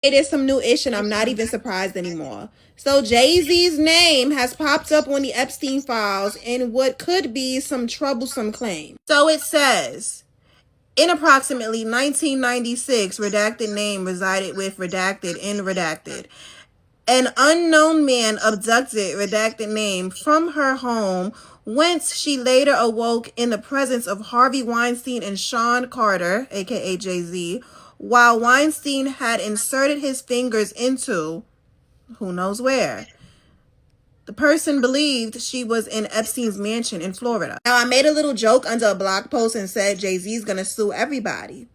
It is some new ish, and I'm not even surprised anymore. So Jay-Z's name has popped up on the Epstein files in what could be some troublesome claims. So it says, in approximately 1996, redacted name resided with redacted in redacted. An unknown man abducted redacted name from her home, whence she later awoke in the presence of Harvey Weinstein and Sean Carter, aka Jay-Z, while Weinstein had inserted his fingers into who knows where. The person believed she was in Epstein's mansion in Florida. Now, I made a little joke under a blog post and said Jay-Z's gonna sue everybody.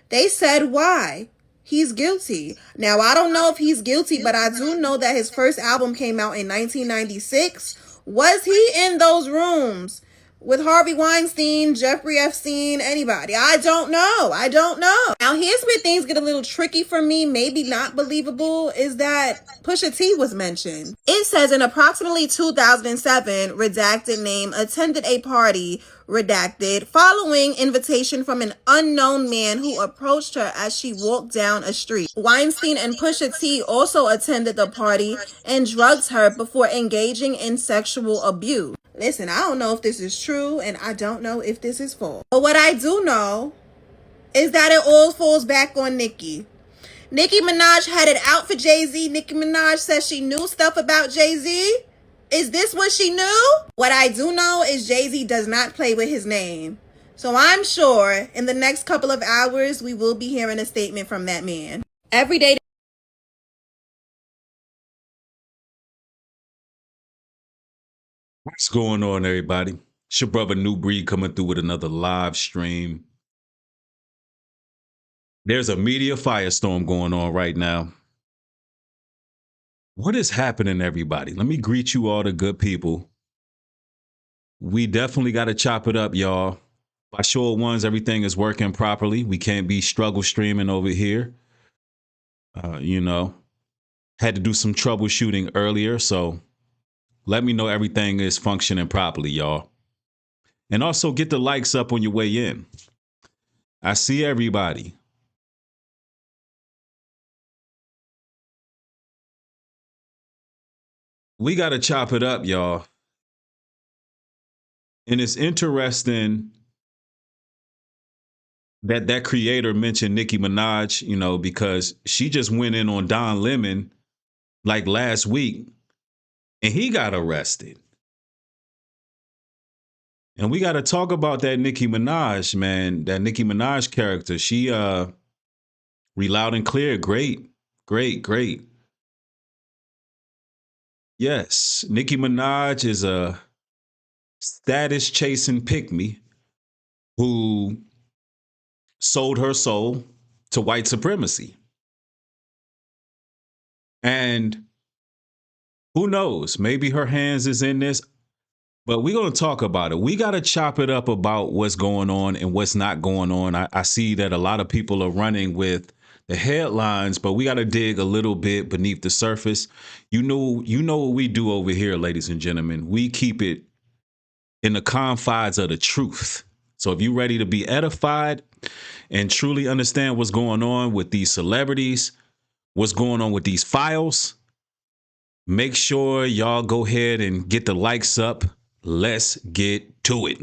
They said why? He's guilty. Now, I don't know if he's guilty, but I do know that his first album came out in 1996. Was he in those rooms with Harvey Weinstein, Jeffrey Epstein, anybody? I don't know. I don't know. Now, here's where things get a little tricky for me, maybe not believable, is that Pusha T was mentioned. It says in approximately 2007, redacted name attended a party, redacted, following invitation from an unknown man who approached her as she walked down a street. Weinstein and Pusha T also attended the party and drugged her before engaging in sexual abuse. Listen, I don't know if this is true, and I don't know if this is false. But what I do know is that it all falls back on Nicki. Nicki Minaj had it out for Jay-Z. Nicki Minaj says she knew stuff about Jay-Z. Is this what she knew? What I do know is Jay-Z does not play with his name. So I'm sure in the next couple of hours, we will be hearing a statement from that man. Every day. What's going on, everybody? It's your brother New Breed coming through with another live stream. There's a media firestorm going on right now. What is happening, everybody? Let me greet you all, the good people. We definitely got to chop it up, y'all. By show of ones, everything is working properly. We can't be struggle streaming over here. Had to do some troubleshooting earlier, so let me know everything is functioning properly, y'all. And also get the likes up on your way in. I see everybody. We got to chop it up, y'all. And it's interesting that that creator mentioned Nicki Minaj, because she just went in on Don Lemon like last week and he got arrested. And we got to talk about that Nicki Minaj, man, that Nicki Minaj character. She loud and clear, great, great, great. Yes, Nicki Minaj is a status chasing pygmy who sold her soul to white supremacy. And who knows? Maybe her hands is in this, but we're going to talk about it. We got to chop it up about what's going on and what's not going on. I see that a lot of people are running with the headlines, but we got to dig a little bit beneath the surface. You know what we do over here, ladies and gentlemen. We keep it in the confines of the truth. So if you're ready to be edified and truly understand what's going on with these celebrities, what's going on with these files, make sure y'all go ahead and get the likes up. Let's get to it.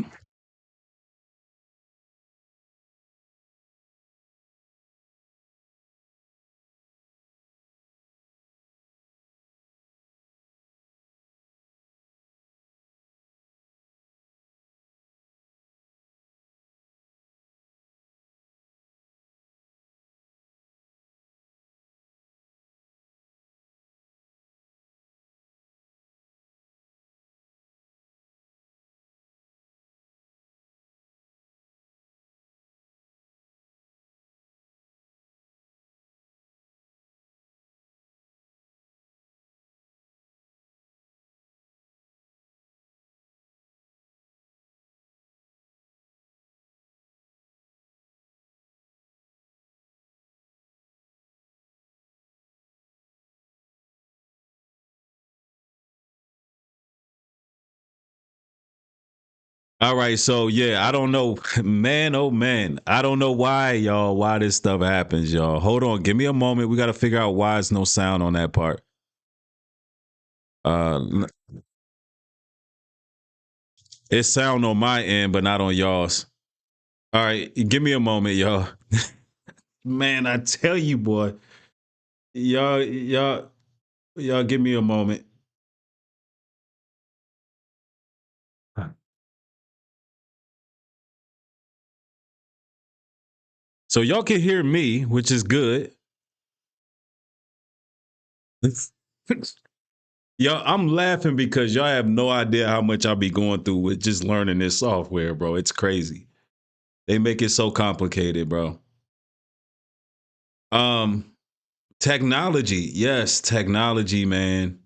All right, so yeah, I don't know, man. Oh man, I don't know why, y'all. Why this stuff happens, y'all? Hold on, give me a moment. We got to figure out why there's no sound on that part. Uh, it's sound on my end, but not on y'all's. All right, give me a moment, y'all. Man, I tell you, boy, y'all, give me a moment. So y'all can hear me, which is good. Y'all, I'm laughing because y'all have no idea how much I'll be going through with just learning this software, bro. It's crazy. They make it so complicated, bro. Um, Technology, yes, technology, man.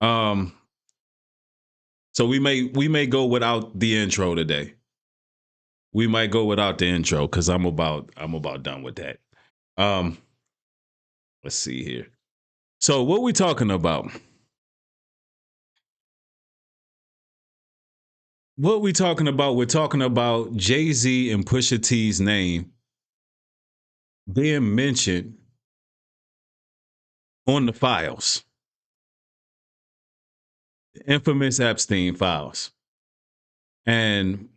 Um, so we may go without the intro today. We might go without the intro because I'm about done with that. Um, let's see here. So what we talking about? What we talking about? We're talking about Jay-Z and Pusha T's name being mentioned on the files, the infamous Epstein files. And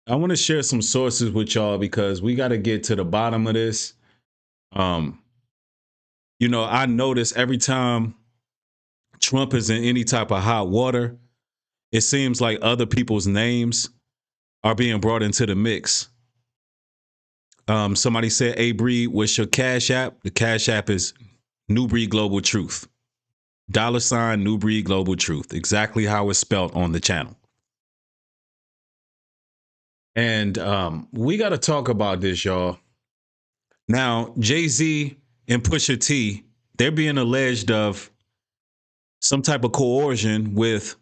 I want to share some sources with y'all because we got to get to the bottom of this. Um, I notice every time Trump is in any type of hot water, it seems like other people's names are being brought into the mix. Somebody said, "Hey Breed, what's your Cash App?" The Cash App is New Breed Global Truth. $ New Breed Global Truth. Exactly how it's spelled on the channel. And we got to talk about this, y'all. Now, Jay-Z and Pusha T, they're being alleged of some type of coercion with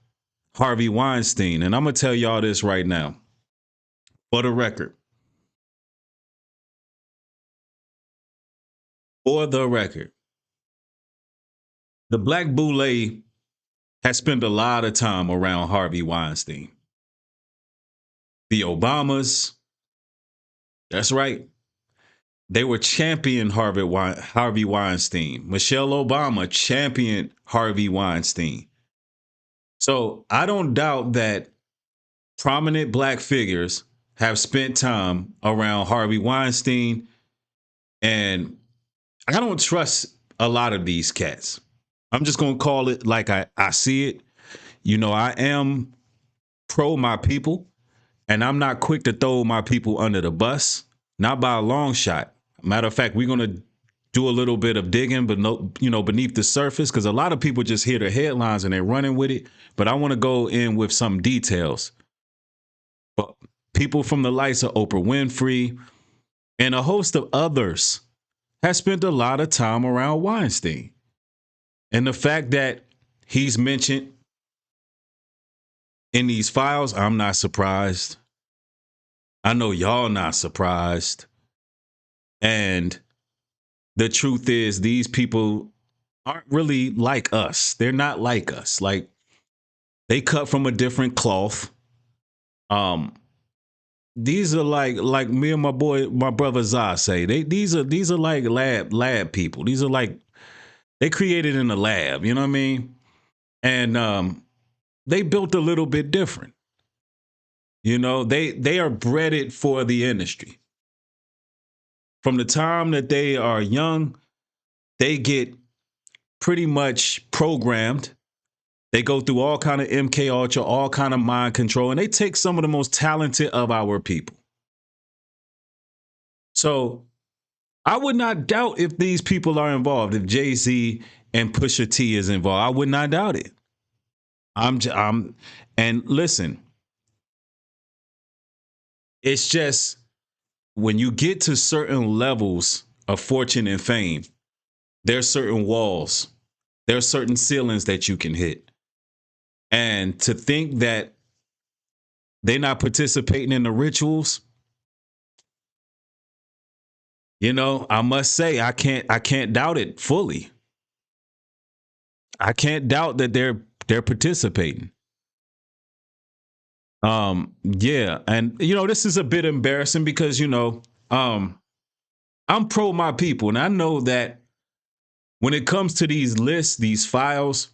Harvey Weinstein. And I'm going to tell y'all this right now. For the record. For the record. The Black Boule has spent a lot of time around Harvey Weinstein. The Obamas, that's right. They were championing Harvey Weinstein. Michelle Obama championed Harvey Weinstein. So I don't doubt that prominent black figures have spent time around Harvey Weinstein, and I don't trust a lot of these cats. I'm just going to call it like I see it. I am pro my people, and I'm not quick to throw my people under the bus, not by a long shot. Matter of fact, we're going to do a little bit of digging, but no, beneath the surface, because a lot of people just hear the headlines and they're running with it. But I want to go in with some details. But people from the likes of Oprah Winfrey and a host of others have spent a lot of time around Weinstein. And the fact that he's mentioned in these files, I'm not surprised. I know y'all not surprised. And the truth is, these people aren't really like us. They're not like us. Like, they cut from a different cloth. Um, these are like me and my brother Zah say. These are like lab people. These are like they created in a lab. You know what I mean? And they built a little bit different. They are breaded for the industry. From the time that they are young, they get pretty much programmed. They go through all kind of MK Ultra, all kind of mind control, and they take some of the most talented of our people. So I would not doubt if these people are involved. If Jay-Z and Pusha T is involved, I would not doubt it. And listen, it's just when you get to certain levels of fortune and fame, there's certain walls, there's certain ceilings that you can hit. And to think that they're not participating in the rituals, I must say I can't doubt it fully. I can't doubt that they're participating. Yeah, and this is a bit embarrassing because I'm pro my people, and I know that when it comes to these lists, these files,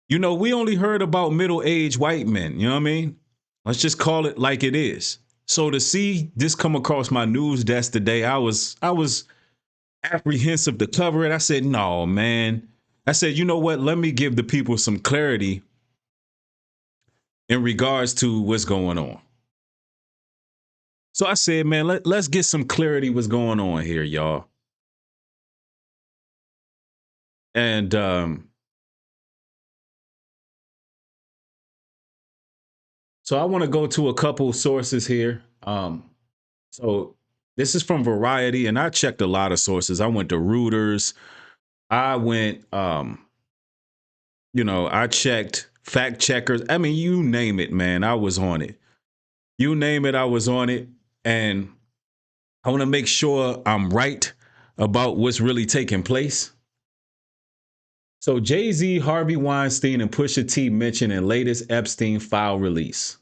we only heard about middle-aged white men. You know what I mean? Let's just call it like it is. So to see this come across my news desk today, I was apprehensive to cover it. I said, no, man. I said, you know what? Let me give the people some clarity in regards to what's going on. So I said, man, let's get some clarity what's going on here, y'all. And so I want to go to a couple sources here. So this is from Variety, and I checked a lot of sources. I went to Reuters. I went, I checked fact checkers. I mean, you name it, man. I was on it. You name it, I was on it. And I want to make sure I'm right about what's really taking place. So Jay-Z, Harvey Weinstein, and Pusha T mentioned in latest Epstein file release.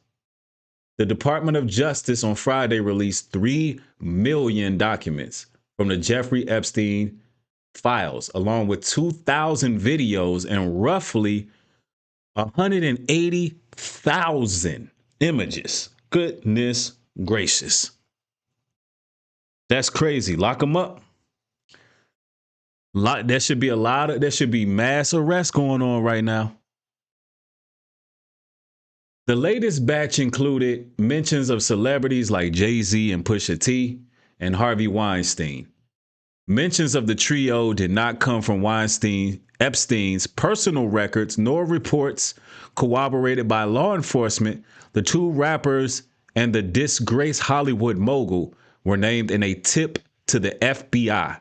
The Department of Justice on Friday released 3 million documents from the Jeffrey Epstein files, along with 2,000 videos and roughly 180,000 images. Goodness gracious. That's crazy. Lock them up. There should be mass arrests going on right now. The latest batch included mentions of celebrities like Jay-Z and Pusha T and Harvey Weinstein. Mentions of the trio did not come from Epstein's personal records nor reports corroborated by law enforcement. The 2 rappers and the disgraced Hollywood mogul were named in a tip to the FBI,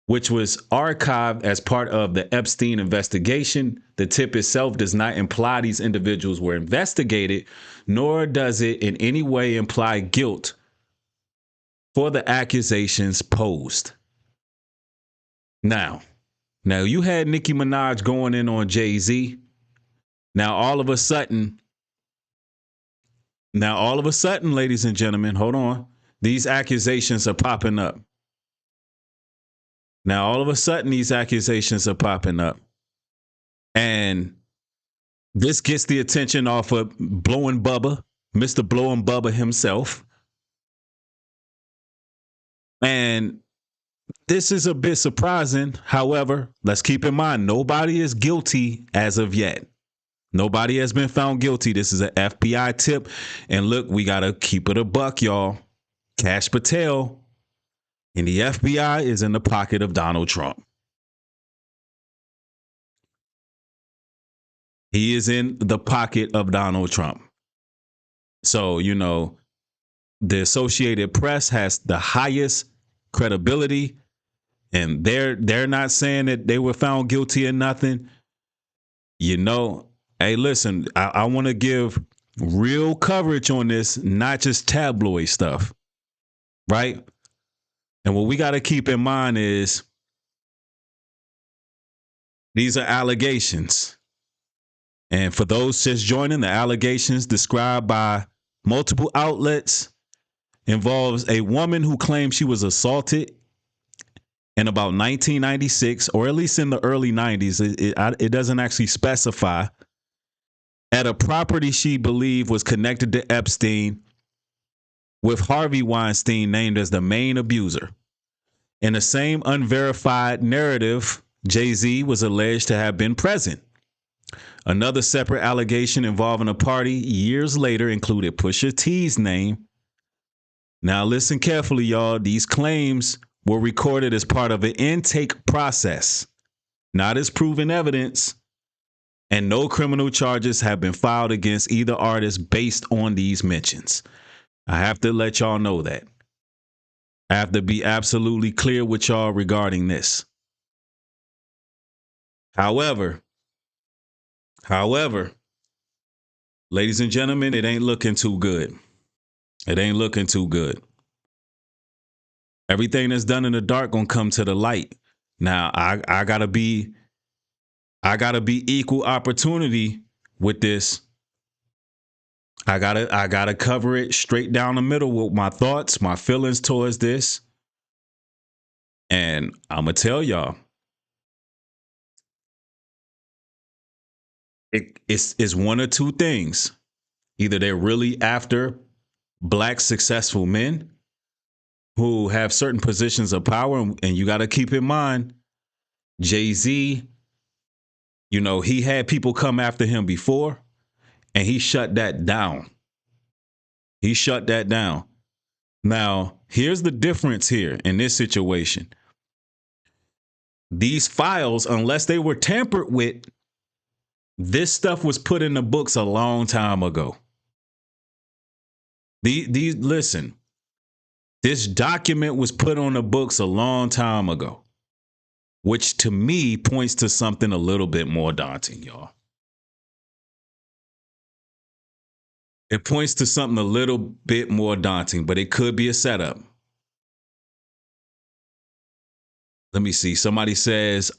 which was archived as part of the Epstein investigation. The tip itself does not imply these individuals were investigated, nor does it in any way imply guilt for the accusations posed. Now you had Nicki Minaj going in on Jay-Z. Now all of a sudden, ladies and gentlemen, hold on. These accusations are popping up. And this gets the attention off of Blowing Bubba, Mr. Blowing Bubba himself. And this is a bit surprising. However, let's keep in mind, nobody is guilty as of yet. Nobody has been found guilty. This is an FBI tip. And look, we got to keep it a buck, y'all. Kash Patel and the FBI is in the pocket of Donald Trump. He is in the pocket of Donald Trump. So, the Associated Press has the highest credibility, and they're not saying that they were found guilty or nothing. Hey, listen, I want to give real coverage on this, not just tabloid stuff, right? And what we got to keep in mind is these are allegations. And for those just joining, the allegations described by multiple outlets involves a woman who claims she was assaulted in about 1996, or at least in the early 90s. It doesn't actually specify, at a property she believed was connected to Epstein, with Harvey Weinstein named as the main abuser. In the same unverified narrative, Jay-Z was alleged to have been present. Another separate allegation involving a party years later included Pusha T's name. Now listen carefully, y'all. These claims were recorded as part of an intake process, not as proven evidence, and no criminal charges have been filed against either artist based on these mentions. I have to let y'all know that. I have to be absolutely clear with y'all regarding this. However, ladies and gentlemen, it ain't looking too good. It ain't looking too good. Everything that's done in the dark gonna come to the light. Now, I gotta be equal opportunity with this. I gotta cover it straight down the middle with my thoughts, my feelings towards this. And I'm gonna tell y'all, it's one or two things. Either they're really after black successful men who have certain positions of power, and you got to keep in mind, Jay-Z, he had people come after him before, and he shut that down. He shut that down. Now, here's the difference here in this situation. These files, unless they were tampered with, this stuff was put in the books a long time ago. Listen, this document was put on the books a long time ago, which to me points to something a little bit more daunting, y'all. It points to something a little bit more daunting, but it could be a setup. Let me see. Somebody says,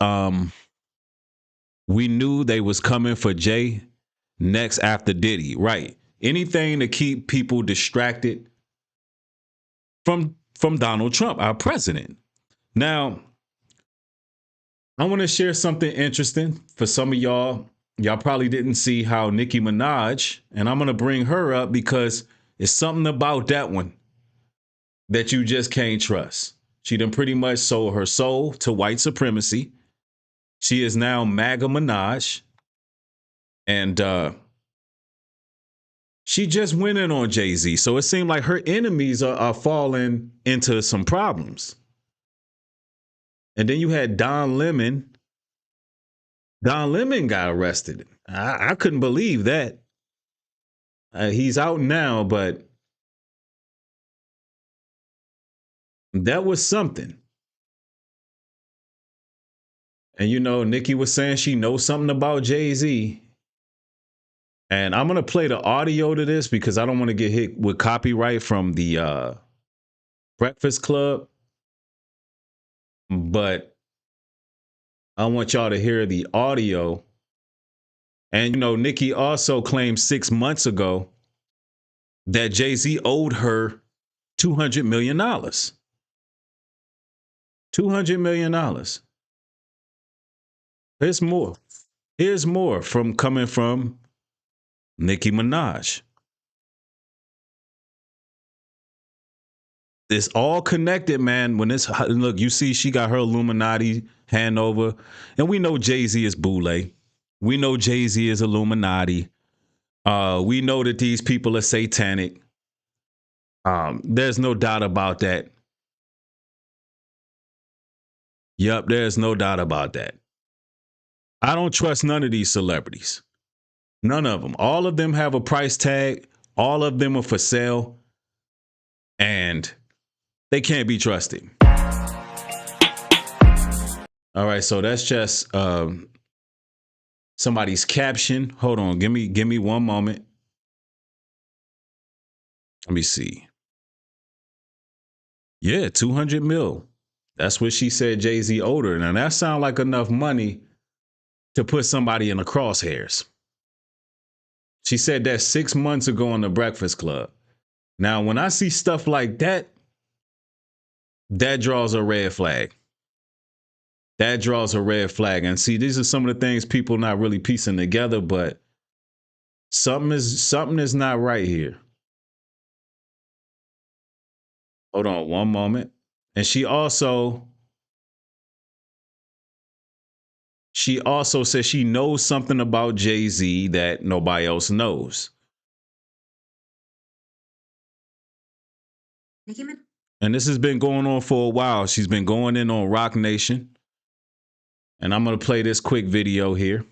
we knew they was coming for Jay next after Diddy. Right. Anything to keep people distracted from Donald Trump, our president. Now, I want to share something interesting for some of y'all. Y'all probably didn't see how Nicki Minaj, and I'm going to bring her up because it's something about that one that you just can't trust. She done pretty much sold her soul to white supremacy. She is now MAGA Minaj. And she just went in on Jay-Z. So it seemed like her enemies are falling into some problems. And then you had Don Lemon. Don Lemon got arrested. I couldn't believe that. He's out now, but that was something. And Nicki was saying she knows something about Jay-Z. And I'm going to play the audio to this because I don't want to get hit with copyright from the Breakfast Club. But I want y'all to hear the audio. And, Nicki also claimed 6 months ago that Jay-Z owed her $200 million. $200 million. Here's more coming from Nicki Minaj. It's all connected, man. Look, you see she got her Illuminati handover, and we know Jay-Z is Boule. We know Jay-Z is Illuminati. We know that these people are satanic. There's no doubt about that. Yep, there's no doubt about that. I don't trust none of these celebrities. None of them. All of them have a price tag. All of them are for sale. And they can't be trusted. All right, so that's just somebody's caption. Hold on, give me one moment. Let me see. Yeah, 200 mil. That's what she said Jay-Z owed her. Now that sounds like enough money to put somebody in the crosshairs. She said that 6 months ago on the Breakfast Club. Now, when I see stuff like that, that draws a red flag. That draws a red flag. And see, these are some of the things people not really piecing together, but something is not right here. Hold on one moment. And she also says she knows something about Jay-Z that nobody else knows. And this has been going on for a while. She's been going in on Rock Nation. And I'm going to play this quick video here.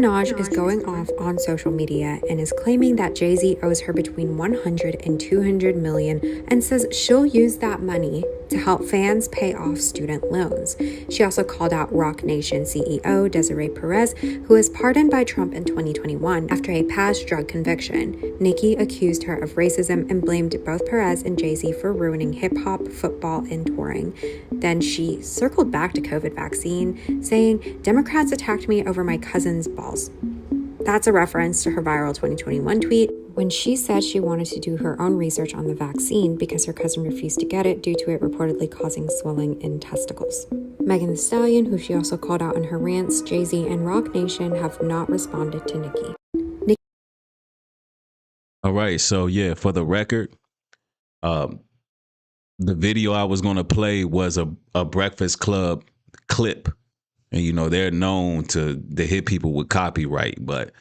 Minaj is going off on social media and is claiming that Jay-Z owes her between 100 and 200 million and says she'll use that money to help fans pay off student loans. She also called out Rock Nation CEO Desiree Perez, who was pardoned by Trump in 2021 after a past drug conviction. Nicki accused her of racism and blamed both Perez and Jay-Z for ruining hip-hop, football, and touring. Then she circled back to COVID vaccine, saying, "Democrats attacked me over my cousin's balls." That's a reference to her viral 2021 tweet, when she said she wanted to do her own research on the vaccine because her cousin refused to get it due to it reportedly causing swelling in testicles. Megan Thee Stallion, who she also called out in her rants, Jay-Z, and Roc Nation have not responded to Nicki. All right, so yeah, for the record, the video I was going to play was a Breakfast Club clip. And, you know, they're known to hit people with copyright. But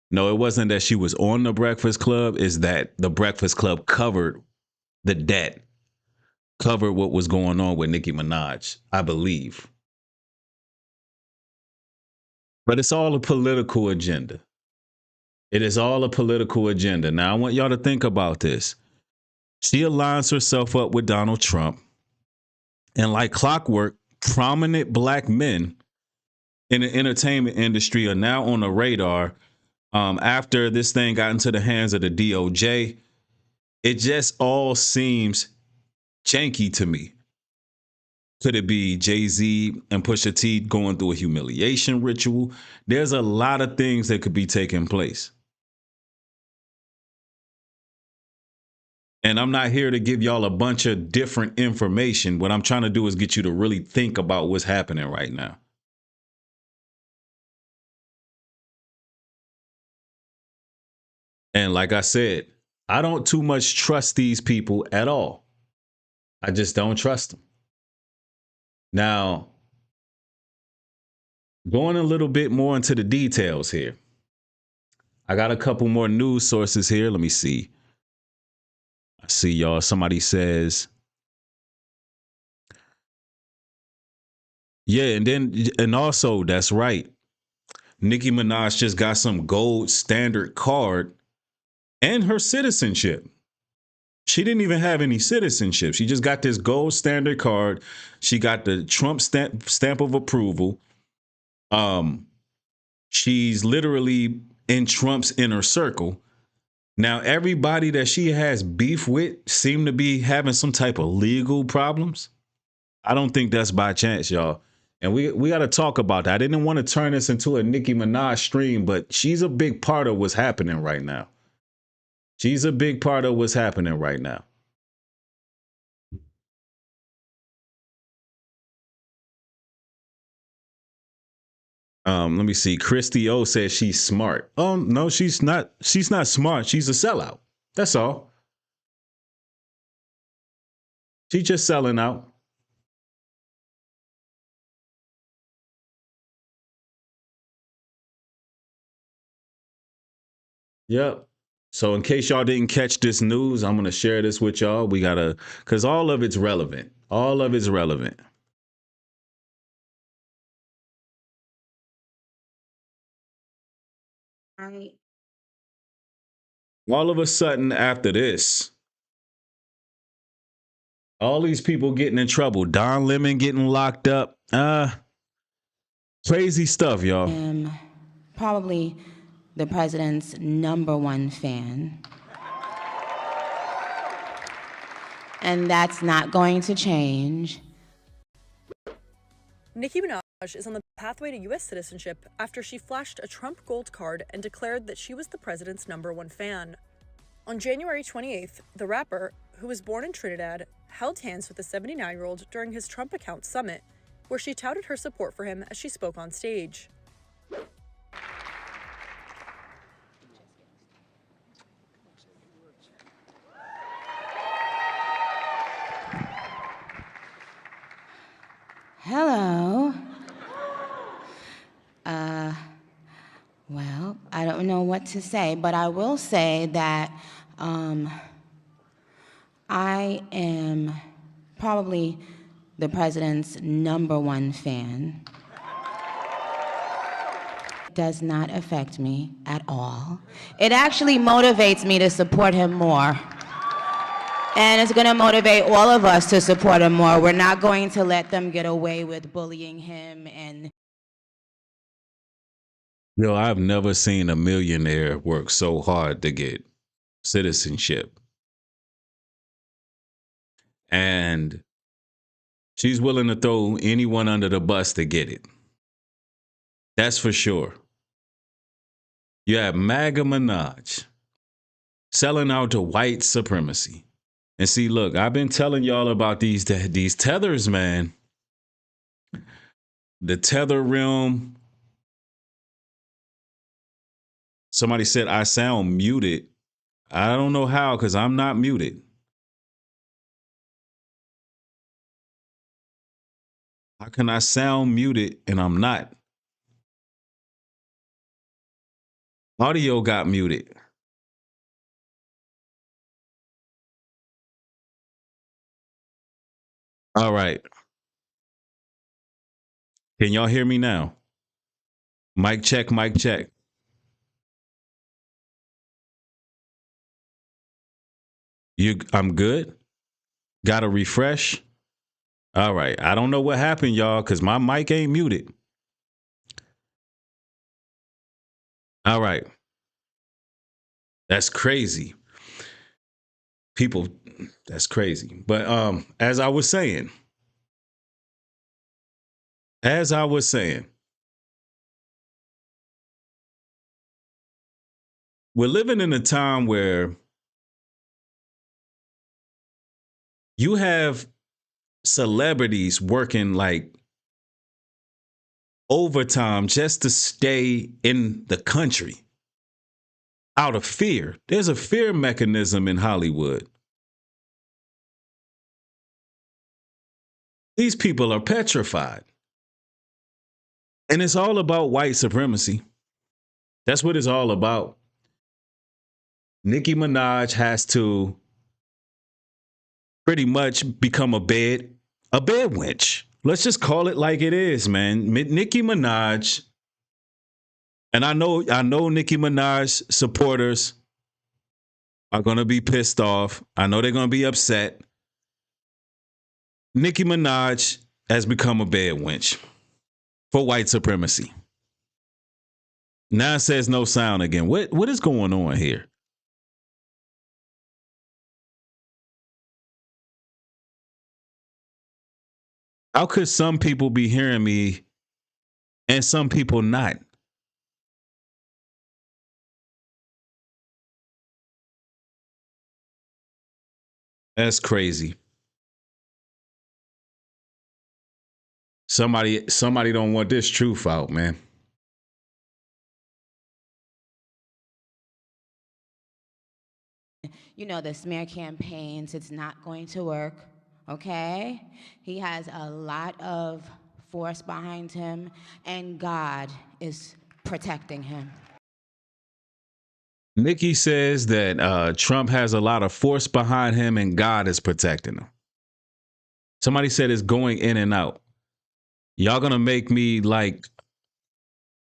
no, it wasn't that she was on the Breakfast Club. It's that the Breakfast Club covered the debt, covered what was going on with Nicki Minaj, I believe. But it's all a political agenda. It is all a political agenda. Now, I want y'all to think about this. She aligns herself up with Donald Trump. And like clockwork, prominent black men in the entertainment industry are now on the radar. After this thing got into the hands of the DOJ, it just all seems janky to me. Could it be Jay-Z and Pusha T going through a humiliation ritual? There's a lot of things that could be taking place. And I'm not here to give y'all a bunch of different information. What I'm trying to do is get you to really think about what's happening right now. And like I said, I don't too much trust these people at all. I just don't trust them. Now, going a little bit more into the details here. I got a couple more news sources here. Let me see. I see y'all. Somebody says, yeah, and also that's right. Nicki Minaj just got some gold standard card and her citizenship. She didn't even have any citizenship. She just got this gold standard card. She got the Trump stamp of approval. She's literally in Trump's inner circle. Now, everybody that she has beef with seem to be having some type of legal problems. I don't think that's by chance, y'all. And we got to talk about that. I didn't want to turn this into a Nicki Minaj stream, but she's a big part of what's happening right now. She's a big part of what's happening right now. Let me see. Christy O says she's smart. No, she's not. She's not smart. She's a sellout. That's all. She's just selling out. Yep. So in case y'all didn't catch this news, I'm going to share this with y'all. We got to, because all of it's relevant. All of it's relevant. All of a sudden after this, all these people getting in trouble. Don Lemon getting locked up. Crazy stuff, y'all. I am probably the president's #1 fan. And that's not going to change. Nicki Minaj is on the pathway to U.S. citizenship after she flashed a Trump gold card and declared that she was the president's #1 fan. On January 28th, the rapper, who was born in Trinidad, held hands with the 79-year-old during his Trump account summit, where she touted her support for him as she spoke on stage. Hello. Well, I don't know what to say, but I will say that I am probably the president's #1 fan. It does not affect me at all. It actually motivates me to support him more. And it's going to motivate all of us to support him more. We're not going to let them get away with bullying him and... Yo, I've never seen a millionaire work so hard to get citizenship. And she's willing to throw anyone under the bus to get it. That's for sure. You have MAGA Minaj. selling out to white supremacy. And see, look, I've been telling y'all about these tethers, man. The tether realm. Somebody said I sound muted. I don't know how, because I'm not muted. How can I sound muted and I'm not? Audio got muted. All right. Can y'all hear me now? Mic check, mic check. I'm good? Got to refresh? All right. I don't know what happened, y'all, because my mic ain't muted. All right. That's crazy. People, that's crazy. But as I was saying, we're living in a time where you have celebrities working like overtime just to stay in the country out of fear. There's a fear mechanism in Hollywood. These people are petrified. And it's all about white supremacy. That's what it's all about. Nicki Minaj has to pretty much become a bed wench. Let's just call it like it is, man. Nicki Minaj, and I know Nicki Minaj supporters are going to be pissed off. I know they're going to be upset. Nicki Minaj has become a bed wench for white supremacy. Now it says no sound again. What is going on here? How could some people be hearing me and some people not? That's crazy. Somebody don't want this truth out, man. You know, the smear campaigns, it's not going to work, okay? He has a lot of force behind him, and God is protecting him. Nikki says that Trump has a lot of force behind him and God is protecting him. Somebody said it's going in and out. Y'all gonna make me like,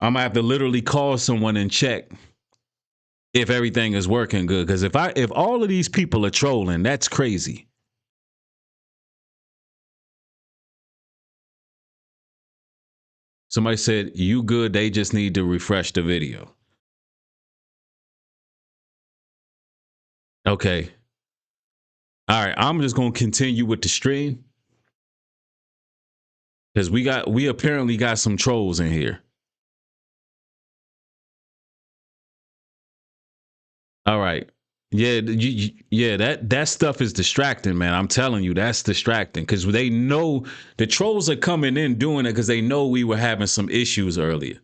I'm gonna have to literally call someone and check if everything is working good. Because if all of these people are trolling, that's crazy. Somebody said, you good, they just need to refresh the video. Okay. All right, I'm just gonna continue with the stream. Because we apparently got some trolls in here. All right. Yeah, that stuff is distracting, man. I'm telling you, that's distracting because they know the trolls are coming in doing it because they know we were having some issues earlier.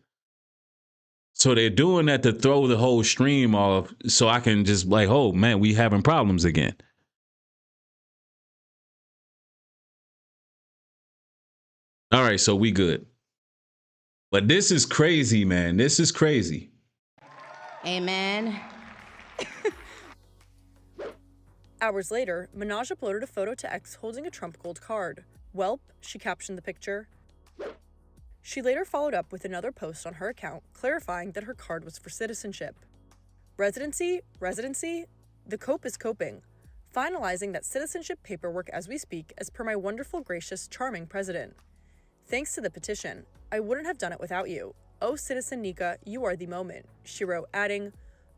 So they're doing that to throw the whole stream off so I can just like, oh, man, we having problems again. All right, so we good. But this is crazy, man. This is crazy. Amen. Hours later, Minaj uploaded a photo to X holding a Trump gold card. Welp, she captioned the picture. She later followed up with another post on her account clarifying that her card was for citizenship. Residency, the cope is coping. Finalizing that citizenship paperwork as we speak as per my wonderful, gracious, charming president. Thanks to the petition, I wouldn't have done it without you. Oh, Citizen Nika, you are the moment, she wrote, adding,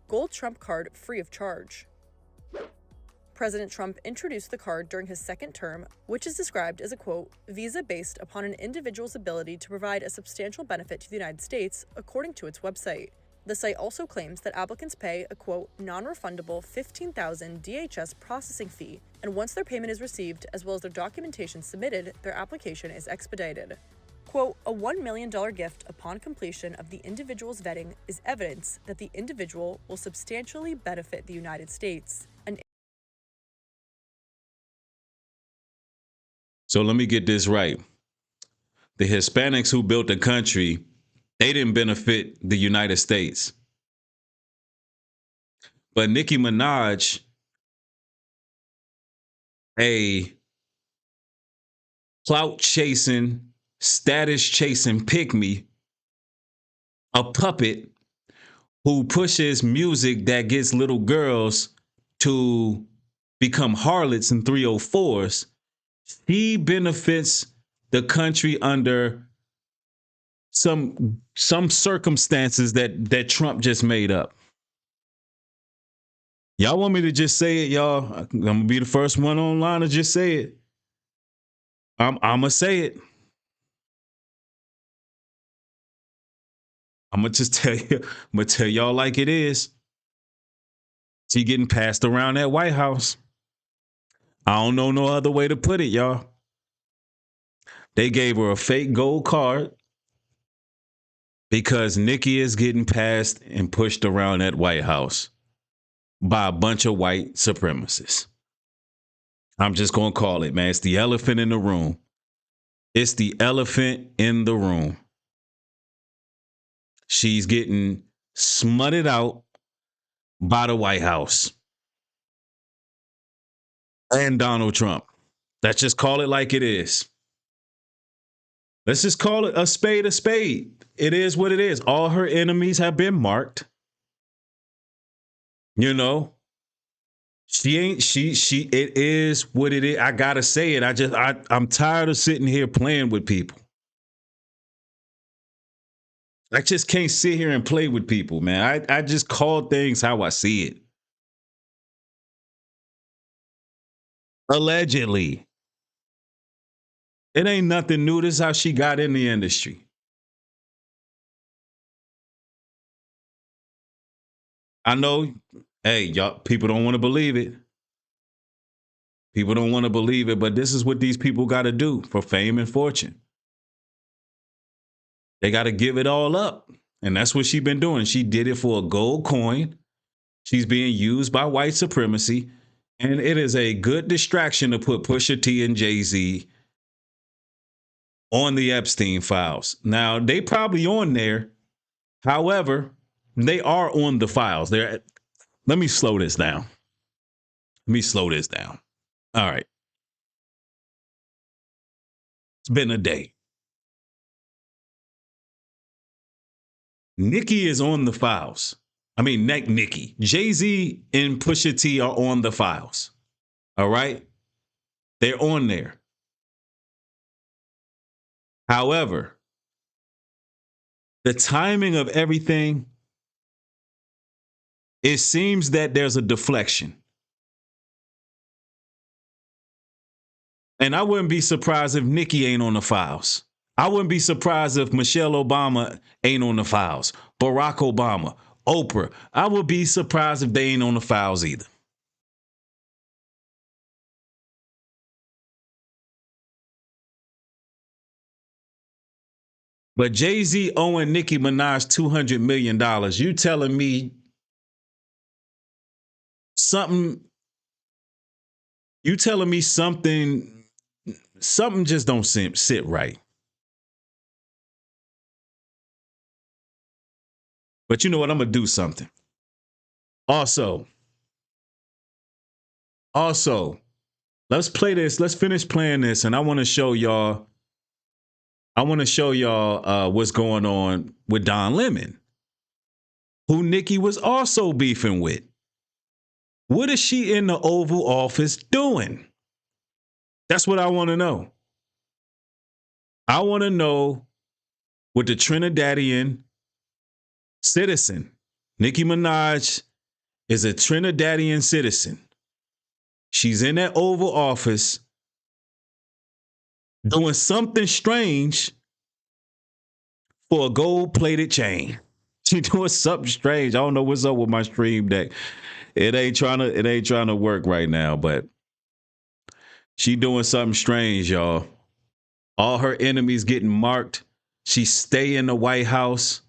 gold Trump card free of charge. President Trump introduced the card during his second term, which is described as a, quote, visa based upon an individual's ability to provide a substantial benefit to the United States, according to its website. The site also claims that applicants pay a, quote, non-refundable $15,000 DHS processing fee, and once their payment is received, as well as their documentation submitted, their application is expedited. Quote, a $1 million gift upon completion of the individual's vetting is evidence that the individual will substantially benefit the United States. So let me get this right. The Hispanics who built the country, they didn't benefit the United States. But Nicki Minaj, a clout chasing, status chasing pygmy, a puppet who pushes music that gets little girls to become harlots and 304s, he benefits the country under some circumstances that Trump just made up. Y'all want me to just say it, y'all? I'm gonna be the first one online to just say it. I'm gonna say it. I'm gonna just tell you. I'm gonna tell y'all like it is. She getting passed around that White House. I don't know no other way to put it, y'all. They gave her a fake gold card because Nikki is getting passed and pushed around that White House by a bunch of white supremacists. I'm just going to call it, man. It's the elephant in the room. It's the elephant in the room. She's getting smutted out by the White House and Donald Trump. Let's just call it like it is. Let's just call it a spade a spade. It is what it is. All her enemies have been marked. You know, it is what it is. I gotta say it. I'm tired of sitting here playing with people. I just can't sit here and play with people, man. I just call things how I see it. Allegedly. It ain't nothing new. This is how she got in the industry. I know, hey, y'all, people don't want to believe it. People don't want to believe it, but this is what these people got to do for fame and fortune. They got to give it all up. And that's what she's been doing. She did it for a gold coin. She's being used by white supremacy. And it is a good distraction to put Pusha T and Jay-Z on the Epstein files. Now, they probably on there. However, they are on the files. Let me slow this down. All right. It's been a day. Nicki is on the files. I mean, Nicki. Jay-Z and Pusha T are on the files. All right? They're on there. However, the timing of everything, it seems that there's a deflection. And I wouldn't be surprised if Nicki ain't on the files. I wouldn't be surprised if Michelle Obama ain't on the files. Barack Obama, Oprah. I would be surprised if they ain't on the files either. But Jay-Z owing Nicki Minaj $200 million. You telling me something just don't sit right. But you know what? I'm going to do something. Also, let's play this. Let's finish playing this. And I want to show y'all what's going on with Don Lemon, who Nicki was also beefing with. What is she in the Oval Office doing? That's what I want to know. I want to know what the Trinidadian citizen, Nicki Minaj is a Trinidadian citizen. She's in that Oval Office doing something strange for a gold-plated chain. She doing something strange. I don't know what's up with my stream deck. It ain't trying to work right now, but she doing something strange, y'all. All her enemies getting marked. She stay in the White House.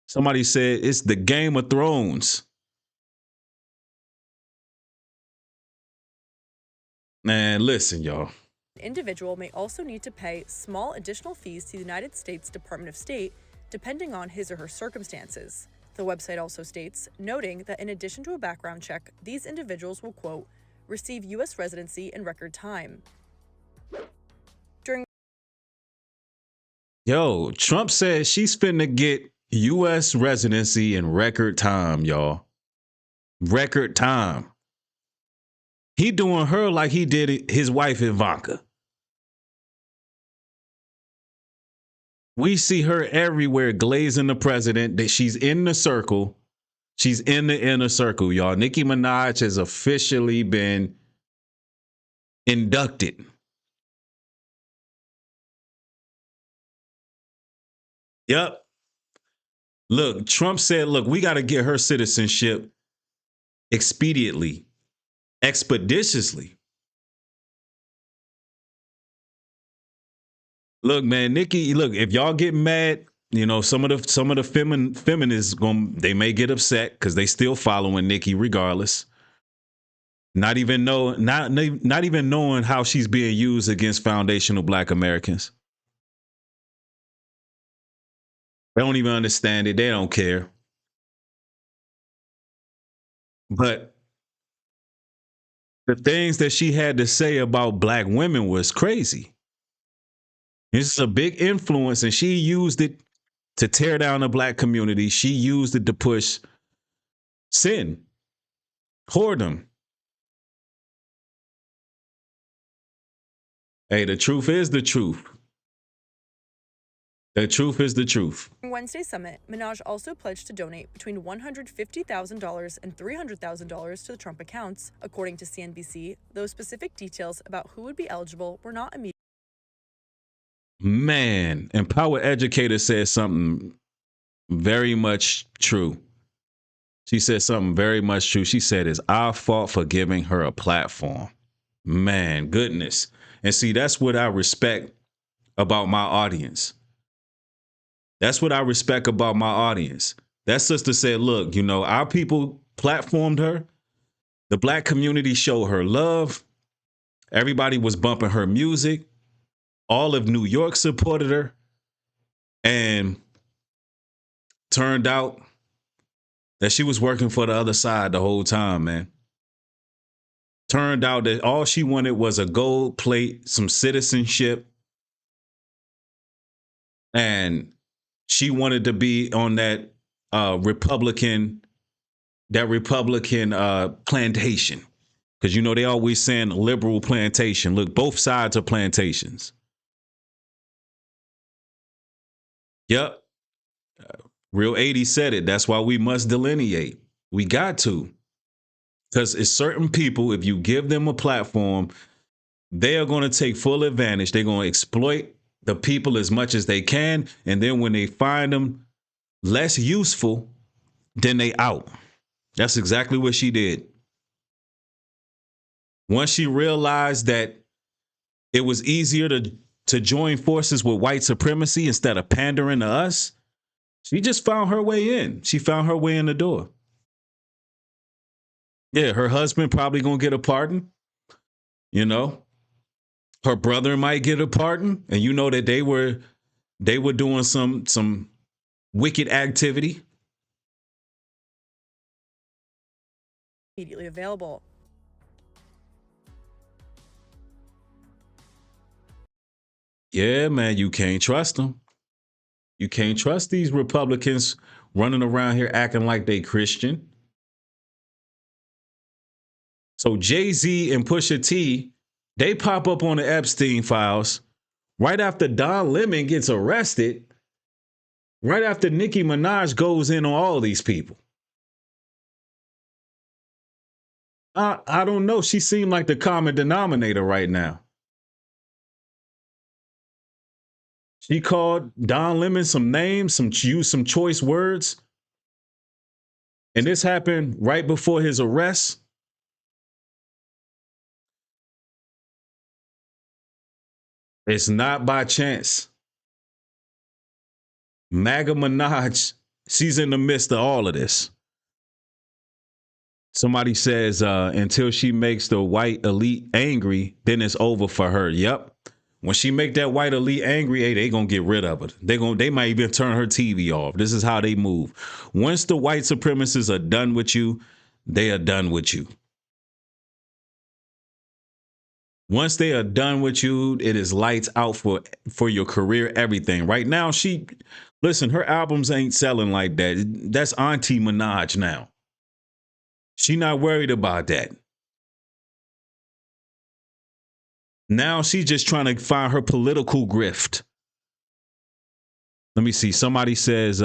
Somebody said it's the Game of Thrones. Man, listen, y'all. An individual may also need to pay small additional fees to the United States Department of State, depending on his or her circumstances. The website also states, noting that in addition to a background check, these individuals will, quote, receive U.S. residency in record time. Yo, Trump says she's finna get U.S. residency in record time, y'all. Record time. He doing her like he did his wife Ivanka. We see her everywhere glazing the president, that she's in the circle. She's in the inner circle, y'all. Nicki Minaj has officially been inducted. Yep. Look, Trump said, look, we got to get her citizenship expediently, expeditiously. Look, man, Nikki, look, if y'all get mad, you know, some of the feminists they may get upset because they still following Nikki regardless. Not even knowing how she's being used against foundational Black Americans. They don't even understand it. They don't care. But the things that she had to say about Black women was crazy. This is a big influence, and she used it to tear down the Black community. She used it to push sin, whoredom. Hey, the truth is the truth. The truth is the truth. During Wednesday's summit, Minaj also pledged to donate between $150,000 and $300,000 to the Trump accounts. According to CNBC, those specific details about who would be eligible were not immediate. Man, Empower Educator said something very much true. She said something very much true. She said, it's our fault for giving her a platform. Man, goodness. And see, that's what I respect about my audience. That's what I respect about my audience. That sister said, look, you know, our people platformed her. The Black community showed her love. Everybody was bumping her music. All of New York supported her. And turned out that she was working for the other side the whole time, man. Turned out that all she wanted was a gold plate, some citizenship, and she wanted to be on that Republican plantation. Because, you know, they always saying liberal plantation. Look, both sides are plantations. Yep. Real 80 said it. That's why we must delineate. We got to. Because it's certain people, if you give them a platform, they are going to take full advantage. They're going to exploit the people as much as they can. And then when they find them less useful, then they out. That's exactly what she did. Once she realized that it was easier to join forces with white supremacy instead of pandering to us, she just found her way in. She found her way in the door. Yeah, her husband probably going to get a pardon. You know, her brother might get a pardon. And you know that they were doing some wicked activity. Immediately available. Yeah, man, you can't trust them. You can't trust these Republicans running around here acting like they Christian. So Jay-Z and Pusha T, they pop up on the Epstein files right after Don Lemon gets arrested, right after Nicki Minaj goes in on all these people. I don't know. She seemed like the common denominator right now. She called Don Lemon some names, used some choice words. And this happened right before his arrest. It's not by chance. MAGA Minaj, she's in the midst of all of this. Somebody says until she makes the white elite angry, then it's over for her. Yep. When she make that white elite angry, hey, they gonna get rid of it. They might even turn her TV off. This is how they move. Once the white supremacists are done with you, they are done with you. Once they are done with you, it is lights out for your career, everything. Right now, listen, her albums ain't selling like that. That's Auntie Minaj now. She not worried about that. Now she's just trying to find her political grift. Let me see. Somebody says,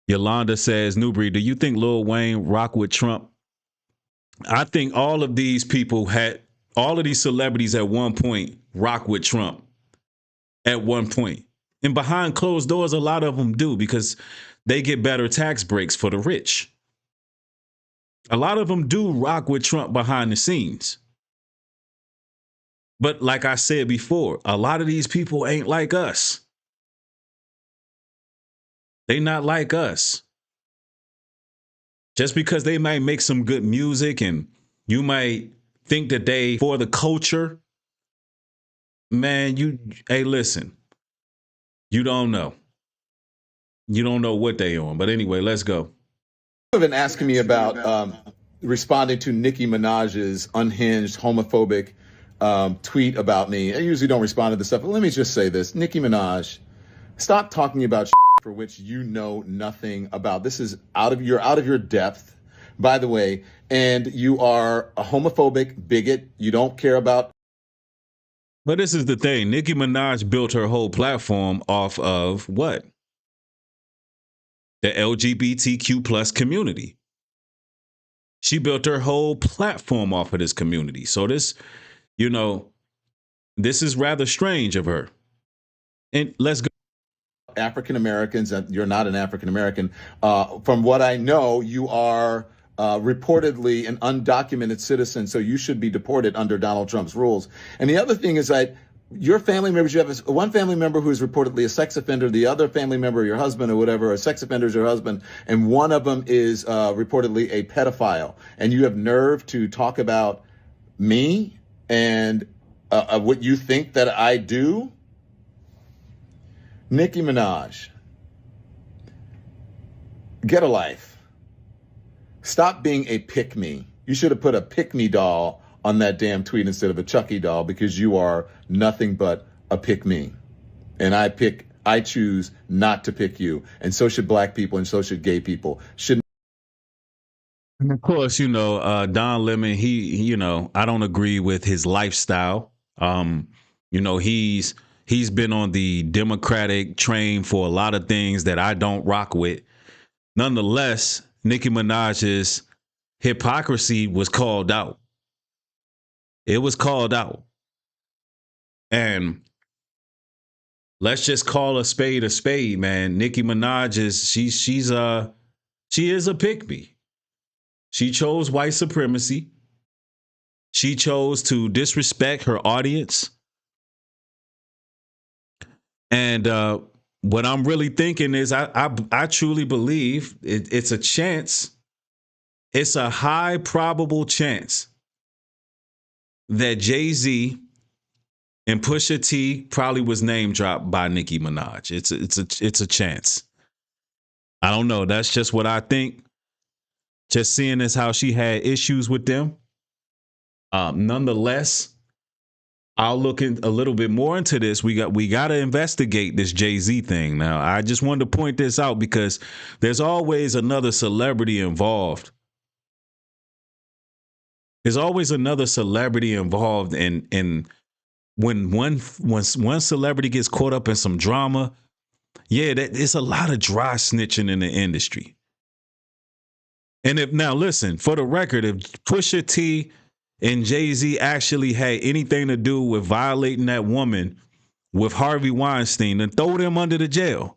Yolanda says, Newbury, do you think Lil Wayne rock with Trump? I think all of these celebrities at one point rock with Trump at one point. And behind closed doors, a lot of them do because they get better tax breaks for the rich. A lot of them do rock with Trump behind the scenes. But like I said before, a lot of these people ain't like us. They not like us. Just because they might make some good music and you might think that they for the culture, man, hey, listen, you don't know. You don't know what they on. But anyway, let's go. You've been asking me about responding to Nicki Minaj's unhinged, homophobic tweet about me. I usually don't respond to this stuff, but let me just say this. Nicki Minaj, stop talking about for which you know nothing about. This is you're out of your depth, by the way, and you are a homophobic bigot. You don't care about. But this is the thing. Nicki Minaj built her whole platform off of what? The LGBTQ plus community. She built her whole platform off of this community. So this is rather strange of her. And let's go. African Americans, and you're not an African American. From what I know, you are reportedly an undocumented citizen, so you should be deported under Donald Trump's rules. And the other thing is that your family members, you have one family member who is reportedly a sex offender, the other family member, your husband or whatever, a sex offender is your husband, and one of them is reportedly a pedophile. And you have nerve to talk about me and what you think that I do? Nicki Minaj, get a life. Stop being a pick-me. You should have put a pick-me doll on that damn tweet instead of a Chucky doll because you are nothing but a pick-me. And I choose not to pick you. And so should black people and so should gay people. And of course, Don Lemon, he I don't agree with his lifestyle. He's been on the Democratic train for a lot of things that I don't rock with. Nonetheless, Nicki Minaj's hypocrisy was called out. It was called out. And let's just call a spade, man. Nicki Minaj she is a pick-me. She chose white supremacy. She chose to disrespect her audience. And what I'm really thinking is I truly believe it's a chance. It's a high probable chance that Jay-Z and Pusha T probably was name dropped by Nicki Minaj. It's a chance. I don't know. That's just what I think. Just seeing as how she had issues with them. Nonetheless, I'll look in a little bit more into this. We got to investigate this Jay-Z thing. Now, I just wanted to point this out because there's always another celebrity involved. There's always another celebrity involved, and when one celebrity gets caught up in some drama, it's a lot of dry snitching in the industry. And now listen, for the record, if Pusha T and Jay-Z actually had anything to do with violating that woman with Harvey Weinstein, and throw them under the jail.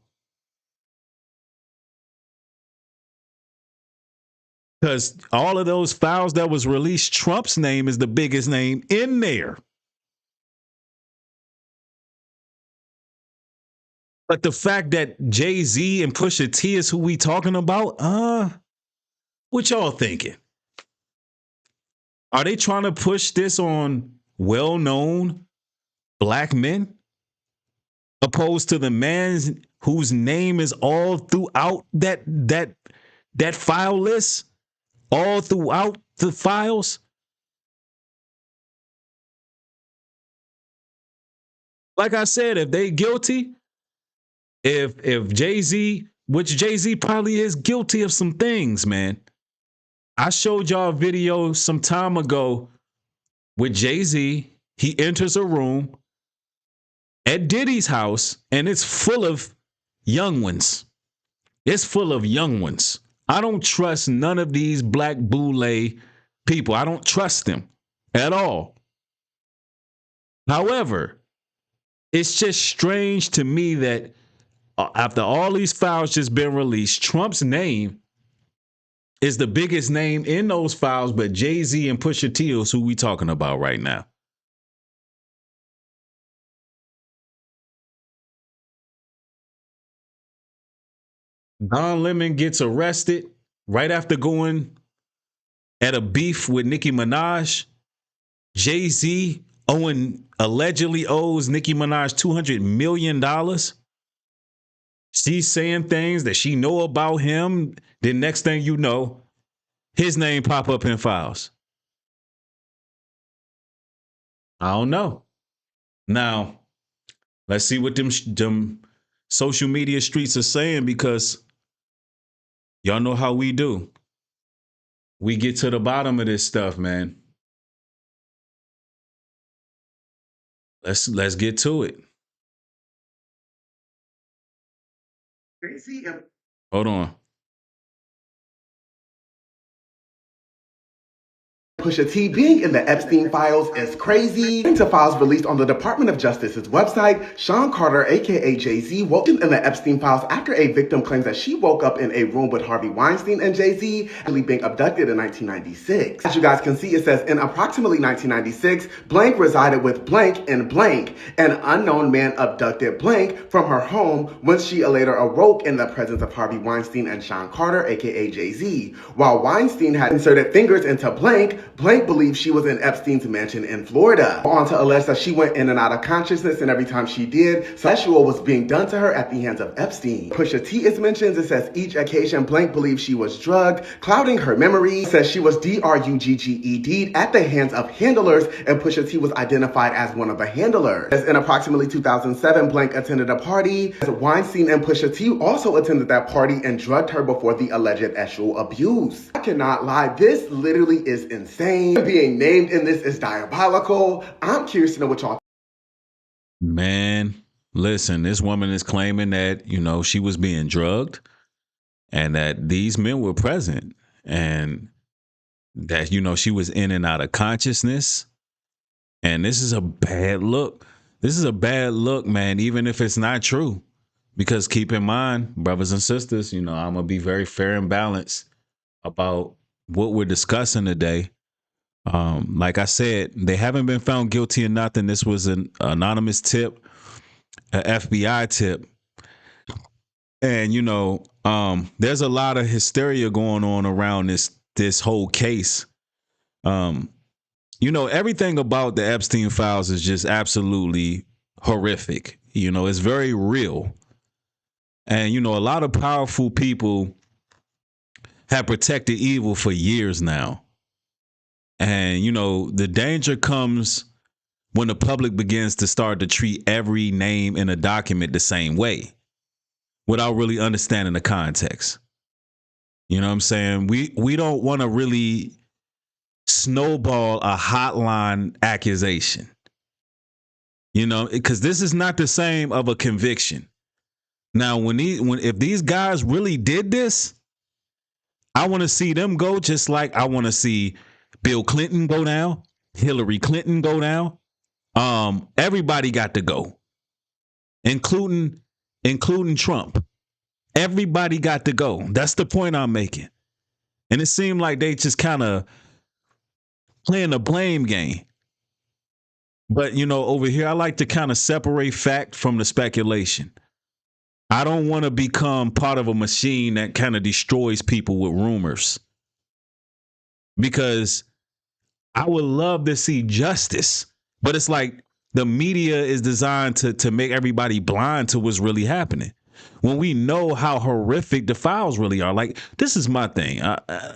Because all of those files that was released, Trump's name is the biggest name in there. But the fact that Jay-Z and Pusha T is who we talking about, what y'all thinking? Are they trying to push this on well-known black men, opposed to the man whose name is all throughout that file list, all throughout the files? Like I said, if they guilty, if Jay-Z, which Jay-Z probably is guilty of some things, man. I showed y'all a video some time ago with Jay-Z. He enters a room at Diddy's house, and it's full of young ones. It's full of young ones. I don't trust none of these black boule people. I don't trust them at all. However, it's just strange to me that after all these files just been released, Trump's name is the biggest name in those files, but Jay-Z and Pusha T is who we talking about right now. Don Lemon gets arrested right after going at a beef with Nicki Minaj. Jay-Z allegedly owes Nicki Minaj $200 million. She's saying things that she know about him. The next thing you know, his name pop up in files. I don't know. Now, let's see what them social media streets are saying, because y'all know how we do. We get to the bottom of this stuff, man. Let's get to it. Hold on. Pusha T being in the Epstein files is crazy. According to files released on the Department of Justice's website, Sean Carter, aka Jay-Z, woke in the Epstein files after a victim claims that she woke up in a room with Harvey Weinstein and Jay-Z, actually being abducted in 1996. As you guys can see, it says in approximately 1996, blank resided with blank in blank. An unknown man abducted blank from her home when she later awoke in the presence of Harvey Weinstein and Sean Carter, aka Jay-Z. While Weinstein had inserted fingers into blank, Blank believes she was in Epstein's mansion in Florida. On to allege that she went in and out of consciousness, and every time she did, sexual was being done to her at the hands of Epstein. Pusha T is mentioned. It says each occasion Blank believes she was drugged, clouding her memory. It says she was drugged at the hands of handlers, and Pusha T was identified as one of the handlers. As in approximately 2007, Blank attended a party. As Weinstein and Pusha T also attended that party and drugged her before the alleged sexual abuse. I cannot lie, this literally is insane. Being named in this is diabolical. I'm curious to know what y'all. Man, listen, this woman is claiming that, she was being drugged and that these men were present and that, she was in and out of consciousness. And this is a bad look. This is a bad look, man, even if it's not true. Because keep in mind, brothers and sisters, I'm going to be very fair and balanced about what we're discussing today. Like I said, they haven't been found guilty of nothing. This was an anonymous tip, an FBI tip. And, there's a lot of hysteria going on around this whole case. Everything about the Epstein files is just absolutely horrific. It's very real. And, a lot of powerful people have protected evil for years now. And, the danger comes when the public begins to start to treat every name in a document the same way without really understanding the context. You know what I'm saying? We don't want to really snowball a hotline accusation, because this is not the same of a conviction. Now, if these guys really did this, I want to see them go just like I want to see Bill Clinton go down. Hillary Clinton go down. Everybody got to go, including Trump. Everybody got to go. That's the point I'm making. And it seemed like they just kind of playing a blame game. But, you know, over here, I like to kind of separate fact from the speculation. I don't want to become part of a machine that kind of destroys people with rumors. Because I would love to see justice. But it's like the media is designed to make everybody blind to what's really happening. When we know how horrific the files really are. Like, this is my thing.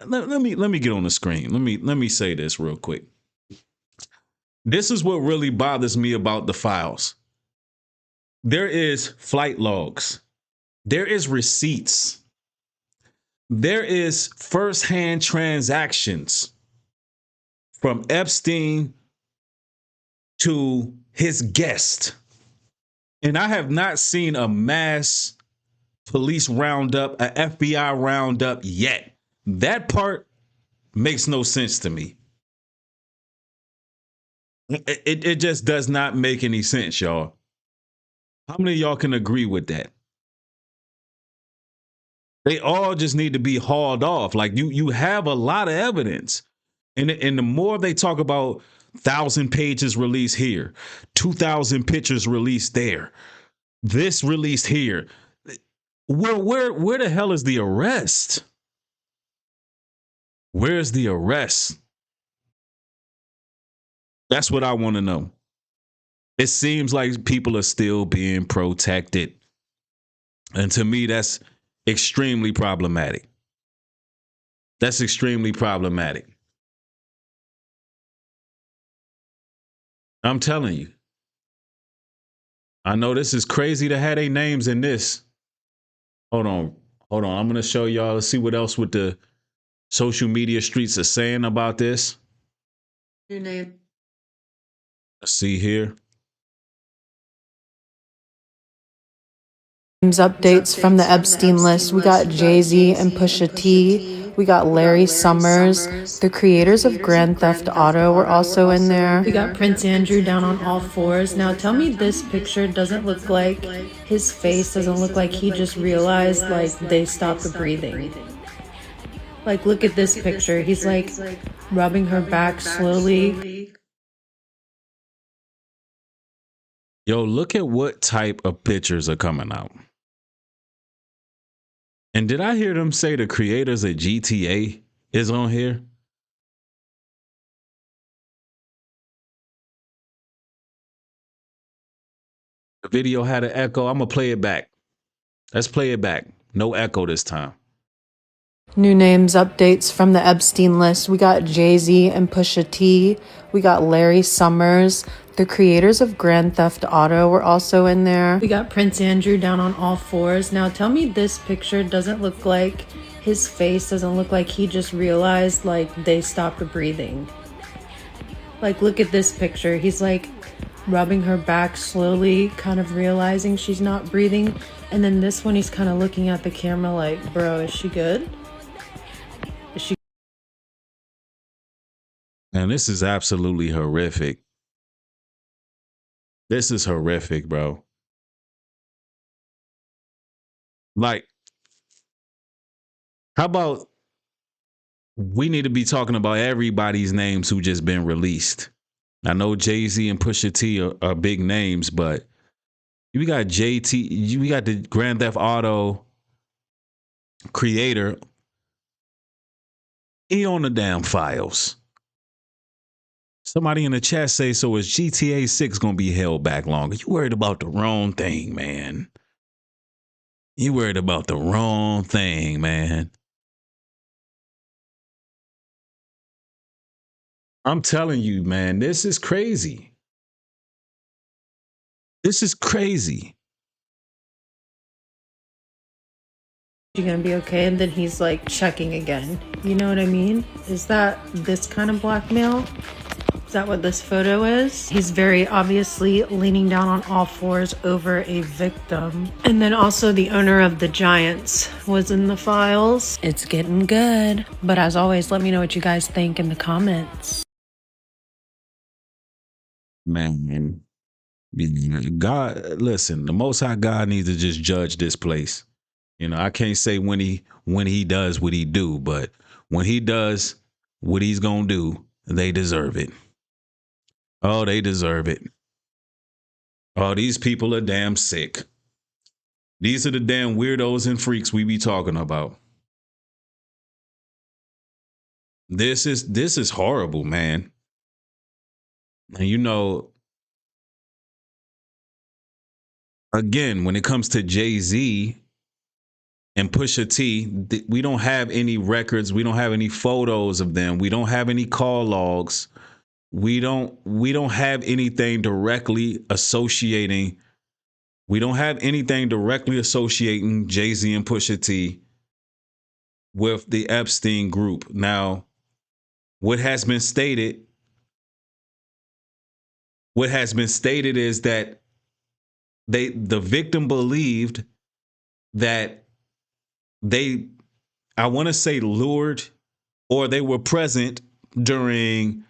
Let me get on the screen. Let me say this real quick. This is what really bothers me about the files. There is flight logs. There is receipts. There is firsthand transactions from Epstein to his guest. And I have not seen a mass police roundup, a FBI roundup yet. That part makes no sense to me. It just does not make any sense, y'all. How many of y'all can agree with that? They all just need to be hauled off. Like you have a lot of evidence. And the more they talk about 1,000 pages released here, 2,000 pictures released there, this released here, where the hell is the arrest? Where's the arrest? That's what I want to know. It seems like people are still being protected. And to me, that's extremely problematic. That's extremely problematic. I'm telling you. I know this is crazy to have their names in this. Hold on. I'm going to show y'all. Let's see what else with the social media streets are saying about this. Your name. Let's see here. Updates from the Epstein list. We got Jay-Z and Pusha T. We got Larry Summers. The creators of Grand Theft Auto were also in there. We got Prince Andrew down on all fours. Now tell me this picture doesn't look like his face doesn't look like he just realized like they stopped breathing. Like look at this picture. He's like rubbing her back slowly. Yo, look at what type of pictures are coming out. And did I hear them say the creators of GTA is on here? The video had an echo. I'm going to play it back. Let's play it back. No echo this time. New names, updates from the Epstein list. We got Jay-Z and Pusha T. We got Larry Summers. The creators of Grand Theft Auto were also in there. We got Prince Andrew down on all fours. Now tell me this picture doesn't look like his face doesn't look like he just realized like they stopped breathing. Like look at this picture. He's like rubbing her back slowly, kind of realizing she's not breathing. And then this one he's kind of looking at the camera like, bro, is she good? And this is absolutely horrific. This is horrific, bro. Like, how about we need to be talking about everybody's names who just been released? I know Jay-Z and Pusha T are big names, but we got JT, we got the Grand Theft Auto creator. He on the damn files. Somebody in the chat say, so is GTA 6 going to be held back longer? You worried about the wrong thing, man. You worried about the wrong thing, man. I'm telling you, man, this is crazy. This is crazy. You're gonna be okay, and then he's like checking again. You know what I mean? Is that this kind of blackmail? Is that what this photo is? He's very obviously leaning down on all fours over a victim. And then also the owner of the Giants was in the files. It's getting good. But as always, let me know what you guys think in the comments. Man, God, listen, the Most High God needs to just judge this place. You know, I can't say when he does what he do, but when he does what he's gonna do, they deserve it. Oh, they deserve it. Oh, these people are damn sick. These are the damn weirdos and freaks we be talking about. This is horrible, man. And you know, again, when it comes to Jay-Z and Pusha T, we don't have any records, we don't have any photos of them, we don't have any call logs. We don't have anything directly associating Jay-Z and Pusha T with the Epstein group. Now, what has been stated is that the victim believed that they, I want to say, lured, or they were present during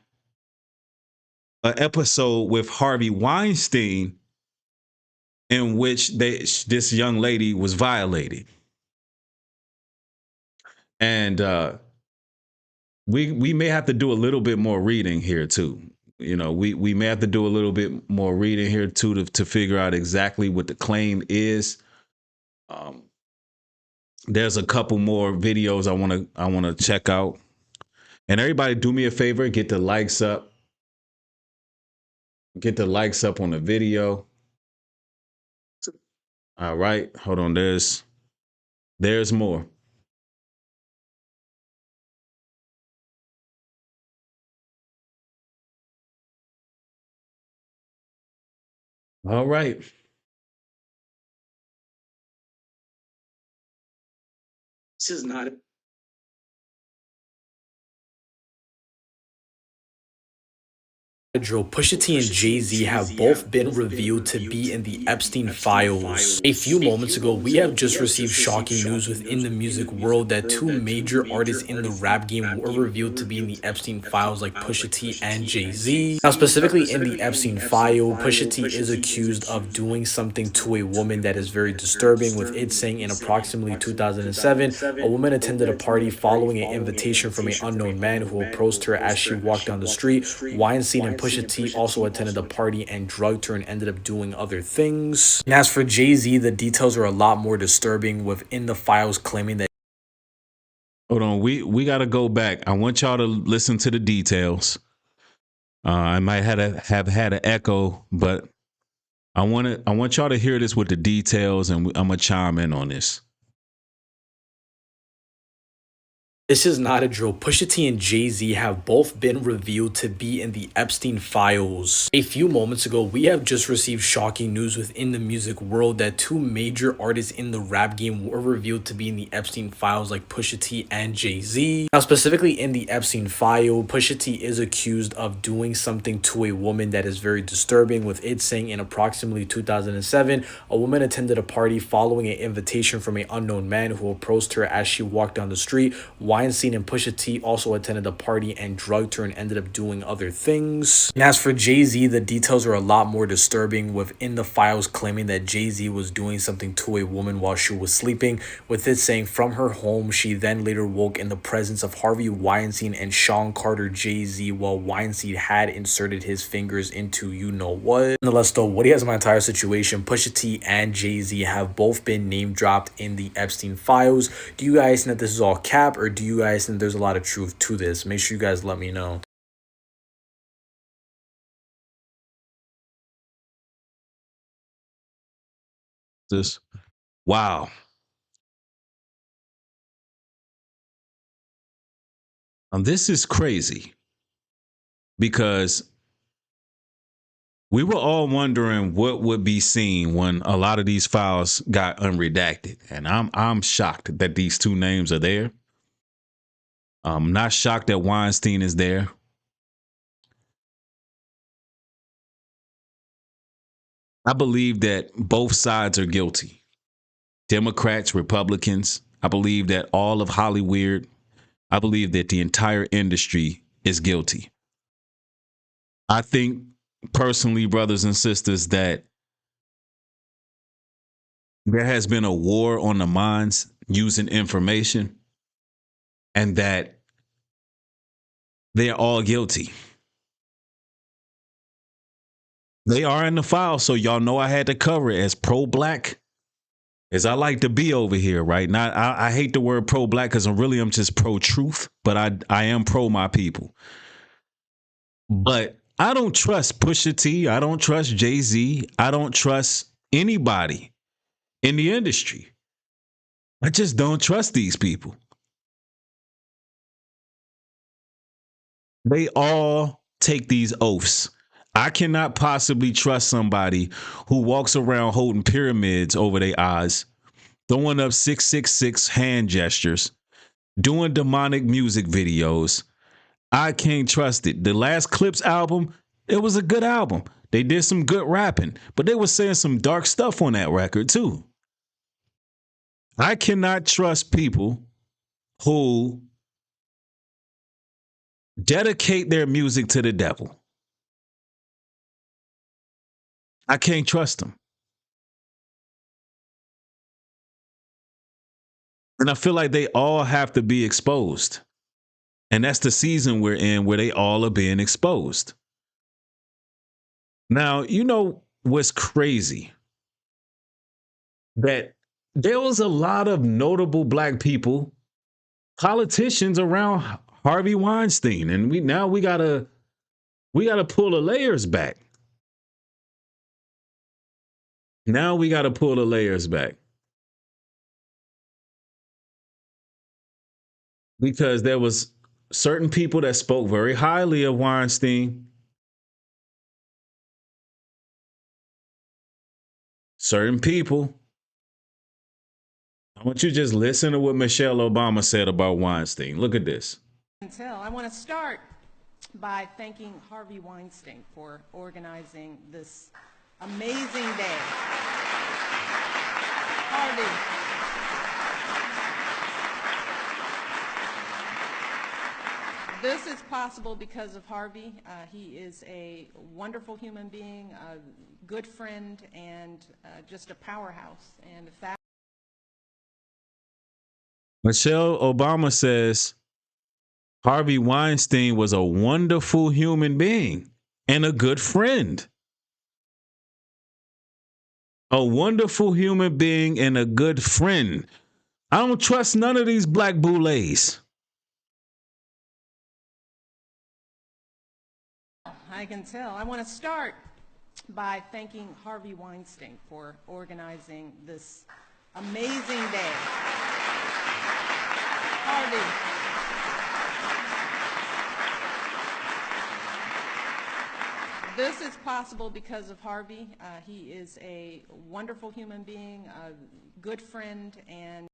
an episode with Harvey Weinstein in which this young lady was violated. And we may have to do a little bit more reading here too. You know, we may have to do a little bit more reading here too to figure out exactly what the claim is. There's a couple more videos I want to check out. And everybody, do me a favor, get the likes up. Get the likes up on the video. All right, hold on. There's more. All right. This is not Pusha T and Jay-Z have both been revealed to be in the Epstein files. A few moments ago, we have just received shocking news within the music world that two major artists in the rap game were revealed to be in the Epstein files, like Pusha T and Jay-Z. Now, specifically in the Epstein file, Pusha T is accused of doing something to a woman that is very disturbing, with it saying in approximately 2007, a woman attended a party following an invitation from an unknown man who approached her as she walked down the street. Weinstein and Pusha T also attended the party and drugged her and ended up doing other things. And as for Jay-Z, the details are a lot more disturbing, within the files claiming that Hold on, we got to go back. I want y'all to listen to the details. I might have had an echo, but I want y'all to hear this with the details, and I'm gonna chime in on this. this is not a drill. Pusha T and Jay-Z have both been revealed to be in the Epstein files. A few moments ago, we have just received shocking news within the music world that two major artists in the rap game were revealed to be in the Epstein files, like Pusha T and Jay-Z. Now, specifically in the Epstein file, Pusha T is accused of doing something to a woman that is very disturbing, with it saying in approximately 2007, a woman attended a party following an invitation from an unknown man who approached her as she walked down the street. Weinstein and Pusha T also attended the party and drugged her and ended up doing other things. And as for Jay-Z, the details are a lot more disturbing, within the files claiming that Jay-Z was doing something to a woman while she was sleeping, with it saying from her home she then later woke in the presence of Harvey Weinstein and Sean Carter Jay-Z, while Weinstein had inserted his fingers into you-know-what. Nonetheless though, what he has in my entire situation, Pusha T and Jay-Z have both been name dropped in the Epstein files. Do you guys think that this is all cap, or do you guys think there's a lot of truth to this? Make sure you guys let me know. This, wow. This is crazy, because we were all wondering what would be seen when a lot of these files got unredacted, and I'm shocked that these two names are there. I'm not shocked that Weinstein is there. I believe that both sides are guilty. Democrats, Republicans. I believe that all of Hollywood, I believe that the entire industry is guilty. I think personally, brothers and sisters, that there has been a war on the minds using information, and that they're all guilty. They are in the file, so y'all know I had to cover it as pro-black as I like to be over here, right? Not I hate the word pro-black because I'm just pro-truth, but I am pro my people. But I don't trust Pusha T. I don't trust Jay-Z. I don't trust anybody in the industry. I just don't trust these people. They all take these oaths. I cannot possibly trust somebody who walks around holding pyramids over their eyes, throwing up 666 hand gestures, doing demonic music videos. I can't trust it. The last Clips album, it was a good album. They did some good rapping, but they were saying some dark stuff on that record too. I cannot trust people who dedicate their music to the devil. I can't trust them. And I feel like they all have to be exposed. And that's the season we're in where they all are being exposed. Now, you know what's crazy? That there was a lot of notable black people, politicians around Harvey Weinstein. And we gotta pull the layers back. Now we gotta pull the layers back. Because there was certain people that spoke very highly of Weinstein. Certain people. I want you to just listen to what Michelle Obama said about Weinstein. Look at this. I want to start by thanking Harvey Weinstein for organizing this amazing day. Harvey. This is possible because of Harvey. He is a wonderful human being, a good friend, and just a powerhouse. And the fact Michelle Obama says Harvey Weinstein was a wonderful human being and a good friend. A wonderful human being and a good friend. I don't trust none of these black boulets. I can tell. I want to start by thanking Harvey Weinstein for organizing this amazing day. Harvey. This is possible because of Harvey. He is a wonderful human being, a good friend, and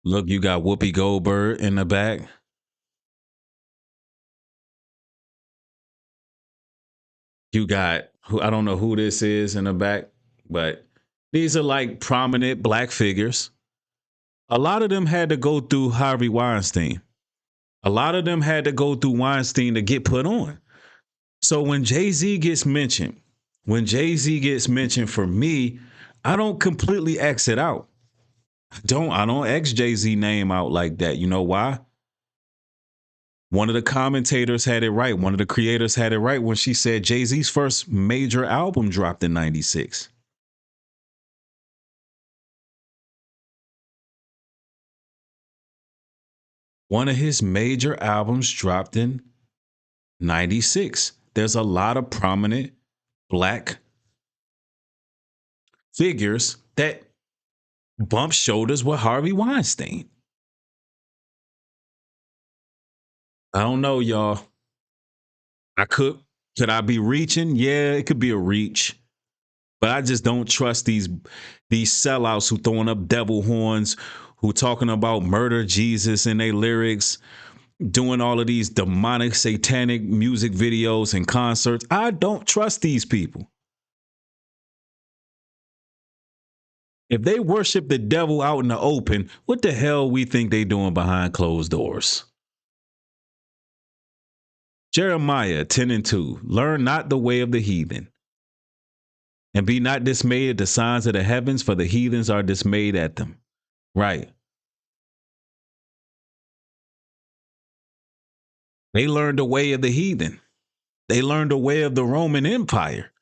look, you got Whoopi Goldberg in the back. You got who, I don't know who this is in the back, but these are like prominent black figures. A lot of them had to go through Harvey Weinstein. A lot of them had to go through Weinstein to get put on. So when Jay-Z gets mentioned, for me, I don't completely X it out. I don't X Jay-Z name out like that. You know why? One of the commentators had it right. One of the creators had it right when she said Jay-Z's first major album dropped in 96. One of his major albums dropped in 96. There's a lot of prominent black figures that bump shoulders with Harvey Weinstein. I don't know, y'all. Could I be reaching? Yeah, it could be a reach. But I just don't trust these sellouts who throwing up devil horns, who talking about murder Jesus in their lyrics, doing all of these demonic, satanic music videos and concerts. I don't trust these people. If they worship the devil out in the open, what the hell we think they doing behind closed doors? Jeremiah 10:2. Learn not the way of the heathen, and be not dismayed at the signs of the heavens, for the heathens are dismayed at them. Right. They learned the way of the heathen. They learned the way of the Roman Empire.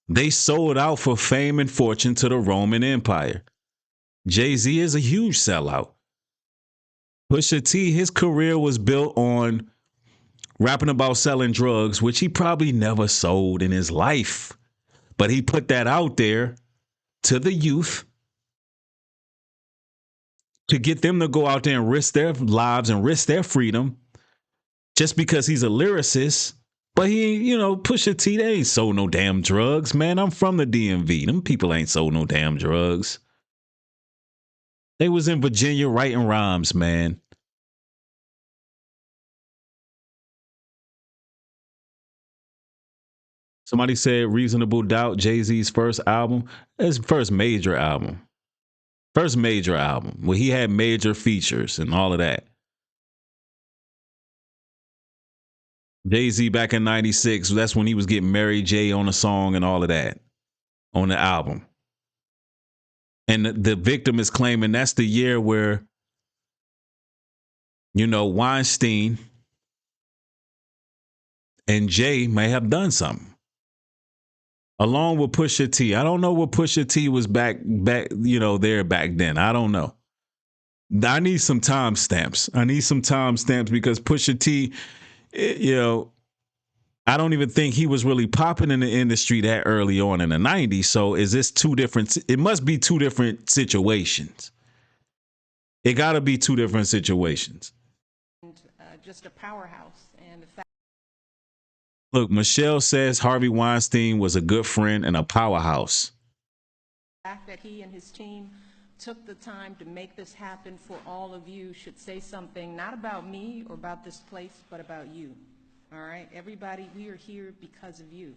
They sold out for fame and fortune to the Roman Empire. Jay-Z is a huge sellout. Pusha T, his career was built on rapping about selling drugs, which he probably never sold in his life. But he put that out there to the youth to get them to go out there and risk their lives and risk their freedom just because he's a lyricist. But he, Pusha T, they ain't sold no damn drugs, man. I'm from the DMV. Them people ain't sold no damn drugs. They was in Virginia writing rhymes, man. Somebody said Reasonable Doubt, Jay-Z's first album. His first major album. First major album where he had major features and all of that. Jay-Z back in 96, that's when he was getting Mary J on a song and all of that on the album. And the victim is claiming that's the year where, Weinstein and Jay may have done something. Along with Pusha T. I don't know what Pusha T was back, there back then. I don't know. I need some timestamps. Because Pusha T, I don't even think he was really popping in the industry that early on in the 90s. So is this two different? It must be two different situations. It got to be two different situations. Just a powerhouse. And the fact Look, Michelle says Harvey Weinstein was a good friend and a powerhouse. that he and his team took the time to make this happen for all of you should say something not about me or about this place, but about you. All right, everybody, we are here because of you.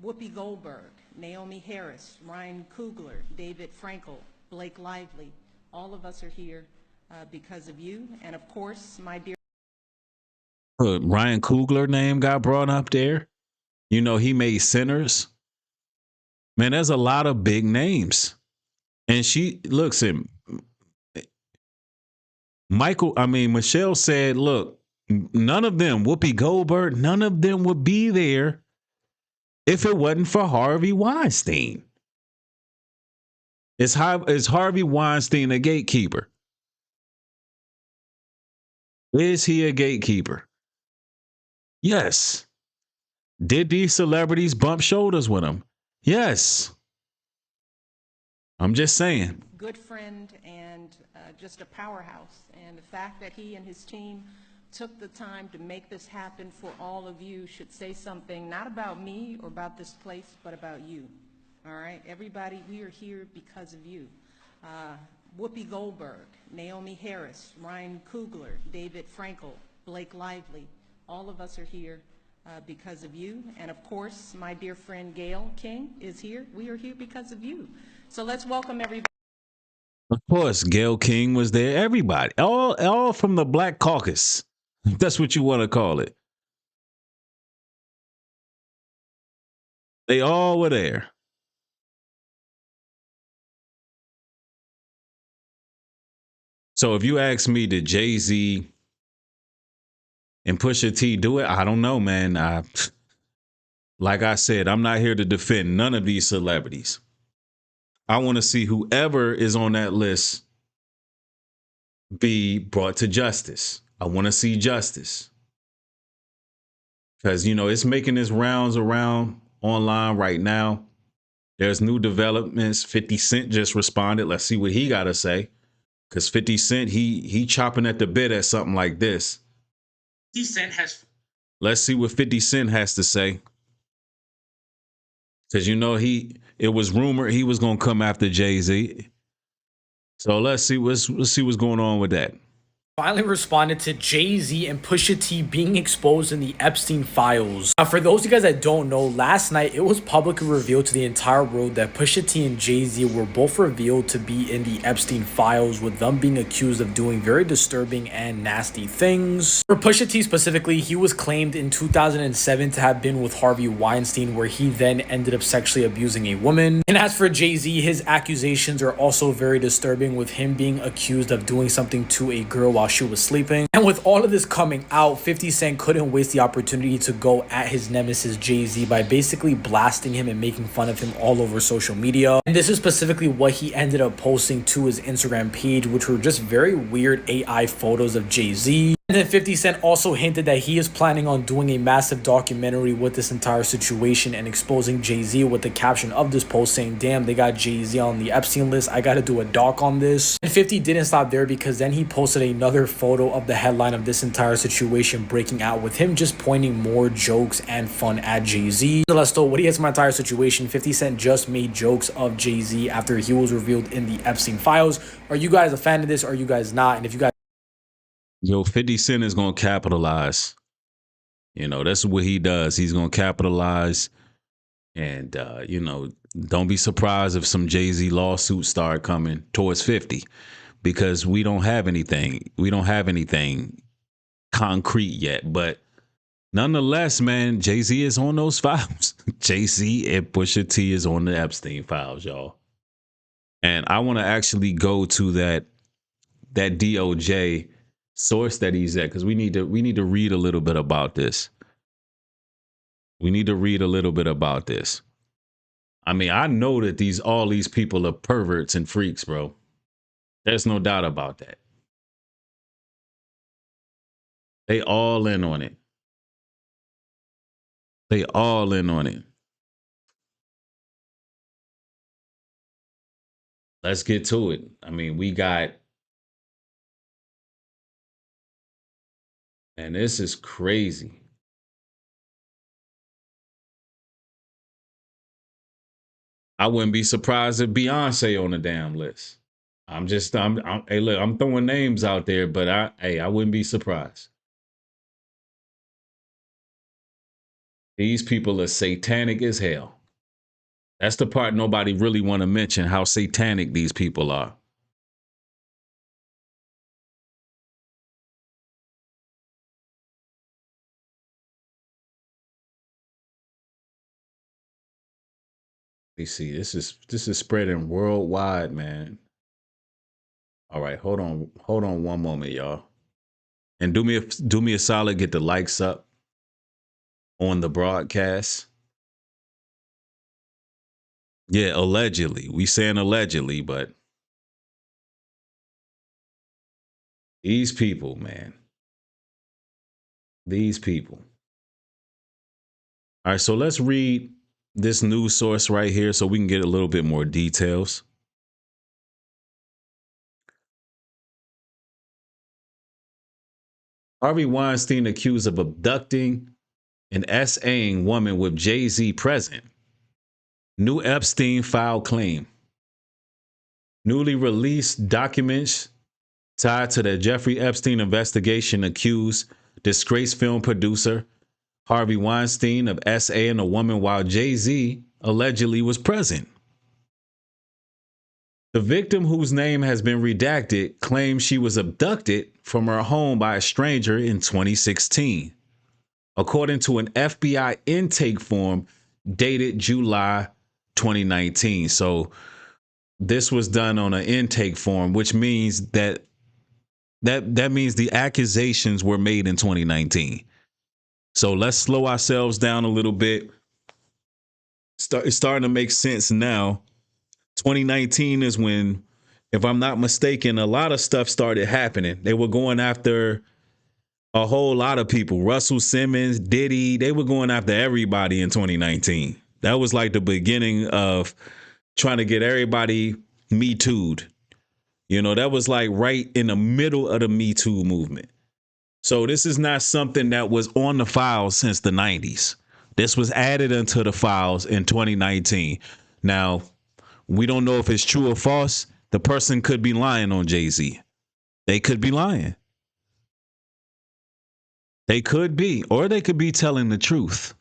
Whoopi Goldberg, Naomi Harris, Ryan Coogler, David Frankel, Blake Lively, all of us are here because of you. And of course, my dear Ryan Coogler name got brought up there. He made Sinners. Man, there's a lot of big names. And she looks at Michelle said, look, none of them, Whoopi Goldberg, none of them would be there if it wasn't for Harvey Weinstein. Is Harvey Weinstein a gatekeeper? Is he a gatekeeper? Yes. Did these celebrities bump shoulders with him? Yes. I'm just saying. Good friend and just a powerhouse. And the fact that he and his team took the time to make this happen for all of you should say something not about me or about this place, but about you. All right, everybody, we are here because of you. Whoopi Goldberg, Naomi Harris, Ryan Coogler, David Frankel, Blake Lively, all of us are here because of you. And of course, my dear friend Gayle King is here. We are here because of you. So let's welcome everybody. Of course, Gayle King was there. Everybody, all from the Black Caucus. That's what you want to call it. They all were there. So if you ask me, did Jay-Z and Pusha T do it? I don't know, man. Like I said, I'm not here to defend none of these celebrities. I want to see whoever is on that list be brought to justice. I want to see justice. Because, it's making its rounds around online right now. There's new developments. 50 Cent just responded. Let's see what he got to say. Because 50 Cent, he chopping at the bit at something like this. 50 Cent has... Let's see what 50 Cent has to say. Because, it was rumored he was going to come after Jay-Z. So let's see what's going on with that. finally responded to Jay-Z and Pusha T being exposed in the Epstein files. Now, for those of you guys that don't know, last night it was publicly revealed to the entire world that Pusha T and Jay-Z were both revealed to be in the Epstein files, with them being accused of doing very disturbing and nasty things. For Pusha T specifically, he was claimed in 2007 to have been with Harvey Weinstein, where he then ended up sexually abusing a woman. And as for Jay-Z, his accusations are also very disturbing, with him being accused of doing something to a girl while she was sleeping. And with all of this coming out, 50 Cent couldn't waste the opportunity to go at his nemesis Jay-Z by basically blasting him and making fun of him all over social media. And this is specifically what he ended up posting to his Instagram page, which were just very weird AI photos of Jay-Z. And then 50 Cent also hinted that he is planning on doing a massive documentary with this entire situation and exposing Jay-Z, with the caption of this post saying, "Damn, they got Jay-Z on the Epstein list. I gotta do a doc on this." And 50 didn't stop there, because then he posted another photo of the headline of this entire situation breaking out, with him just pointing more jokes and fun at Jay-Z. So let's what he has my entire situation. 50 Cent just made jokes of Jay-Z after he was revealed in the Epstein files. Are you guys a fan of this? Or are you guys not? And if you guys... Yo, 50 Cent is going to capitalize. You know, that's what he does. He's going to capitalize. And, you know, don't be surprised if some Jay-Z lawsuits start coming towards 50, because we don't have anything. We don't have anything concrete yet. But nonetheless, man, Jay-Z is on those files. Jay-Z and Pusha T is on the Epstein files, y'all. And I want to actually go to that DOJ source that he's at, because we need to read a little bit about this. We need to read a little bit about this. I mean, I know that all these people are perverts and freaks, bro. There's no doubt about that. They all in on it. They all in on it. Let's get to it. I mean, we got... And this is crazy. I wouldn't be surprised if Beyonce on the damn list. Hey, look, I'm throwing names out there, but I wouldn't be surprised. These people are satanic as hell. That's the part nobody really want to mention, how satanic these people are. You see, this is spreading worldwide, man. All right, hold on one moment, y'all. And do me a solid, get the likes up on the broadcast. Yeah, allegedly. We saying allegedly, but these people, man. These people. All right, so let's read this news source right here so we can get a little bit more details. Harvey Weinstein accused of abducting and SAing woman with Jay-Z present. New Epstein file claim. Newly released documents tied to the Jeffrey Epstein investigation accuse disgraced film producer Harvey Weinstein of SAing a woman while Jay-Z allegedly was present. The victim, whose name has been redacted, claims she was abducted from her home by a stranger in 2016, according to an FBI intake form dated July 2019. So this was done on an intake form, which means that means the accusations were made in 2019. So let's slow ourselves down a little bit. It's starting to make sense now. 2019 is when, if I'm not mistaken, a lot of stuff started happening. They were going after a whole lot of people. Russell Simmons, Diddy, they were going after everybody in 2019. That was like the beginning of trying to get everybody Me Too'd. You know, that was like right in the middle of the Me Too movement. So this is not something that was on the files since the 90s. This was added into the files in 2019. Now, we don't know if it's true or false. The person could be lying on Jay-Z. They could be lying. They could be, or they could be telling the truth.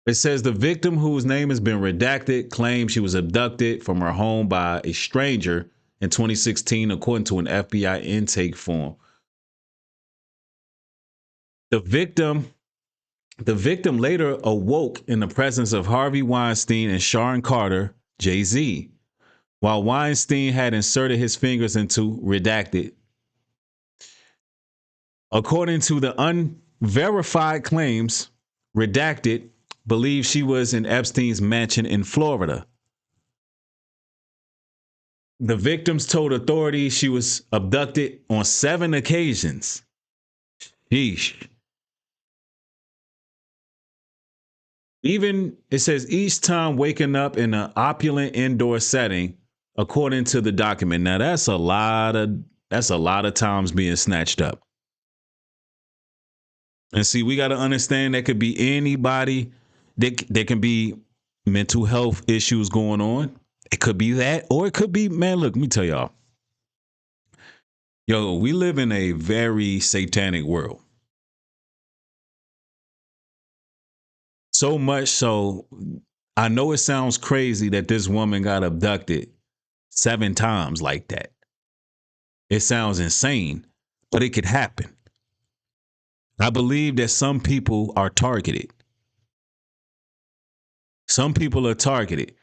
It says the victim, whose name has been redacted, claims she was abducted from her home by a stranger in 2016, according to an FBI intake form. The victim later awoke in the presence of Harvey Weinstein and Sharon Carter, Jay-Z, while Weinstein had inserted his fingers into redacted. According to the unverified claims, redacted believed she was in Epstein's mansion in Florida. The victims told authorities she was abducted on 7 occasions. Sheesh. Even, it says, each time waking up in an opulent indoor setting, according to the document. Now that's a lot of times being snatched up. And see, we got to understand that could be anybody. There can be mental health issues going on. It could be that, or it could be, man, look, let me tell y'all. Yo, we live in a very satanic world. So much so, I know it sounds crazy that this woman got abducted 7 times like that. It sounds insane, but it could happen. I believe that some people are targeted. Some people are targeted.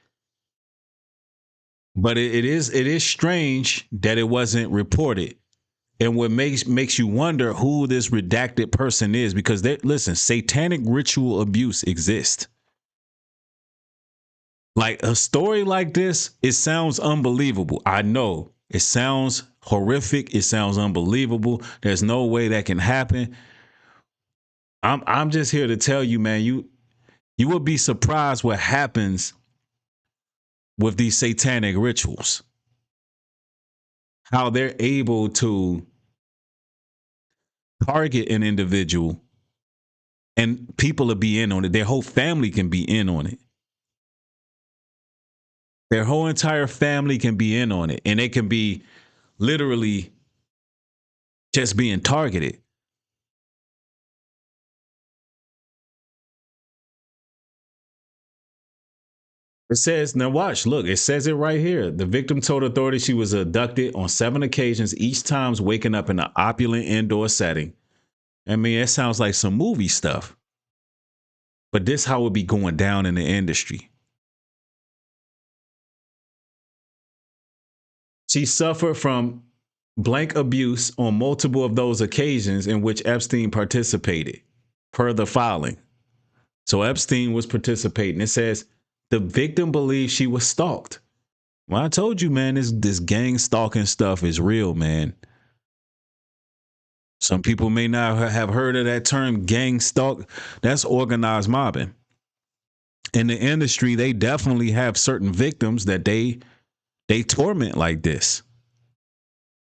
But it is strange that it wasn't reported. And what makes you wonder who this redacted person is, because listen, satanic ritual abuse exists. Like a story like this, it sounds unbelievable. I know it sounds horrific. It sounds unbelievable. There's no way that can happen. I'm just here to tell you, man, you will be surprised what happens with these satanic rituals. How they're able to target an individual and people will be in on it. Their whole family can be in on it. Their whole entire family can be in on it. And they can be literally just being targeted. It says, now watch, look, it says it right here. The victim told authorities she was abducted on 7 occasions, each time waking up in an opulent indoor setting. I mean, it sounds like some movie stuff. But this how it be going down in the industry. She suffered from blank abuse on multiple of those occasions in which Epstein participated, per the filing. So Epstein was participating. It says the victim believes she was stalked. Well, I told you, man, this gang stalking stuff is real, man. Some people may not have heard of that term, gang stalk. That's organized mobbing. In the industry, they definitely have certain victims that they torment like this.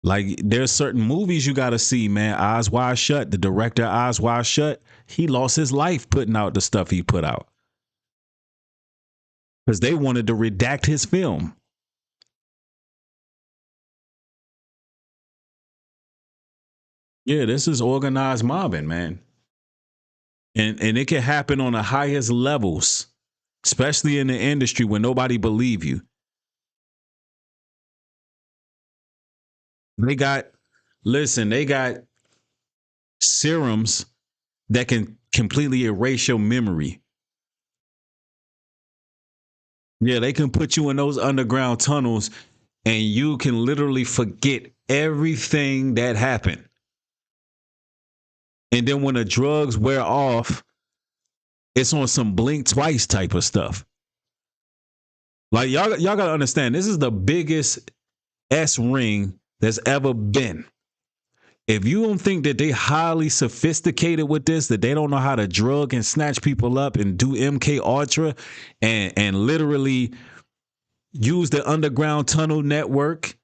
Like there's certain movies you got to see, man. Eyes Wide Shut. The director, Eyes Wide Shut, he lost his life putting out the stuff he put out because they wanted to redact his film. Yeah, this is organized mobbing, man. And it can happen on the highest levels, especially in the industry where nobody believe you. They got serums that can completely erase your memory. Yeah, they can put you in those underground tunnels and you can literally forget everything that happened. And then when the drugs wear off, it's on some blink twice type of stuff. Like y'all gotta understand, this is the biggest S ring there's ever been. If you don't think that they highly sophisticated with this, that they don't know how to drug and snatch people up and do MK Ultra and literally use the underground tunnel network,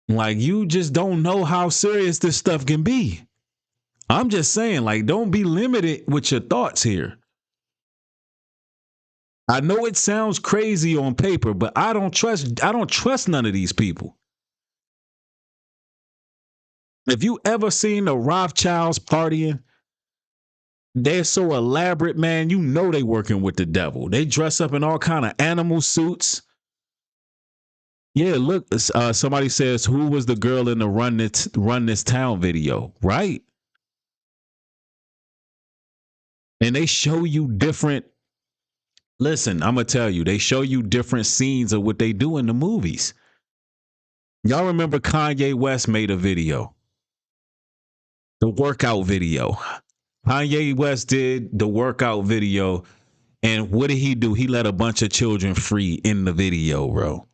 like you just don't know how serious this stuff can be. I'm just saying, like, don't be limited with your thoughts here. I know it sounds crazy on paper, but I don't trust none of these people. If you ever seen the Rothschilds partying, they're so elaborate, man. You know they working with the devil. They dress up in all kind of animal suits. Yeah, look, somebody says, who was the girl in the Run This Town video, right? And they show you different, listen, I'm going to tell you, they show you different scenes of what they do in the movies. Y'all remember Kanye West made a video, the workout video. Kanye West did the workout video. And what did he do? He let a bunch of children free in the video, bro.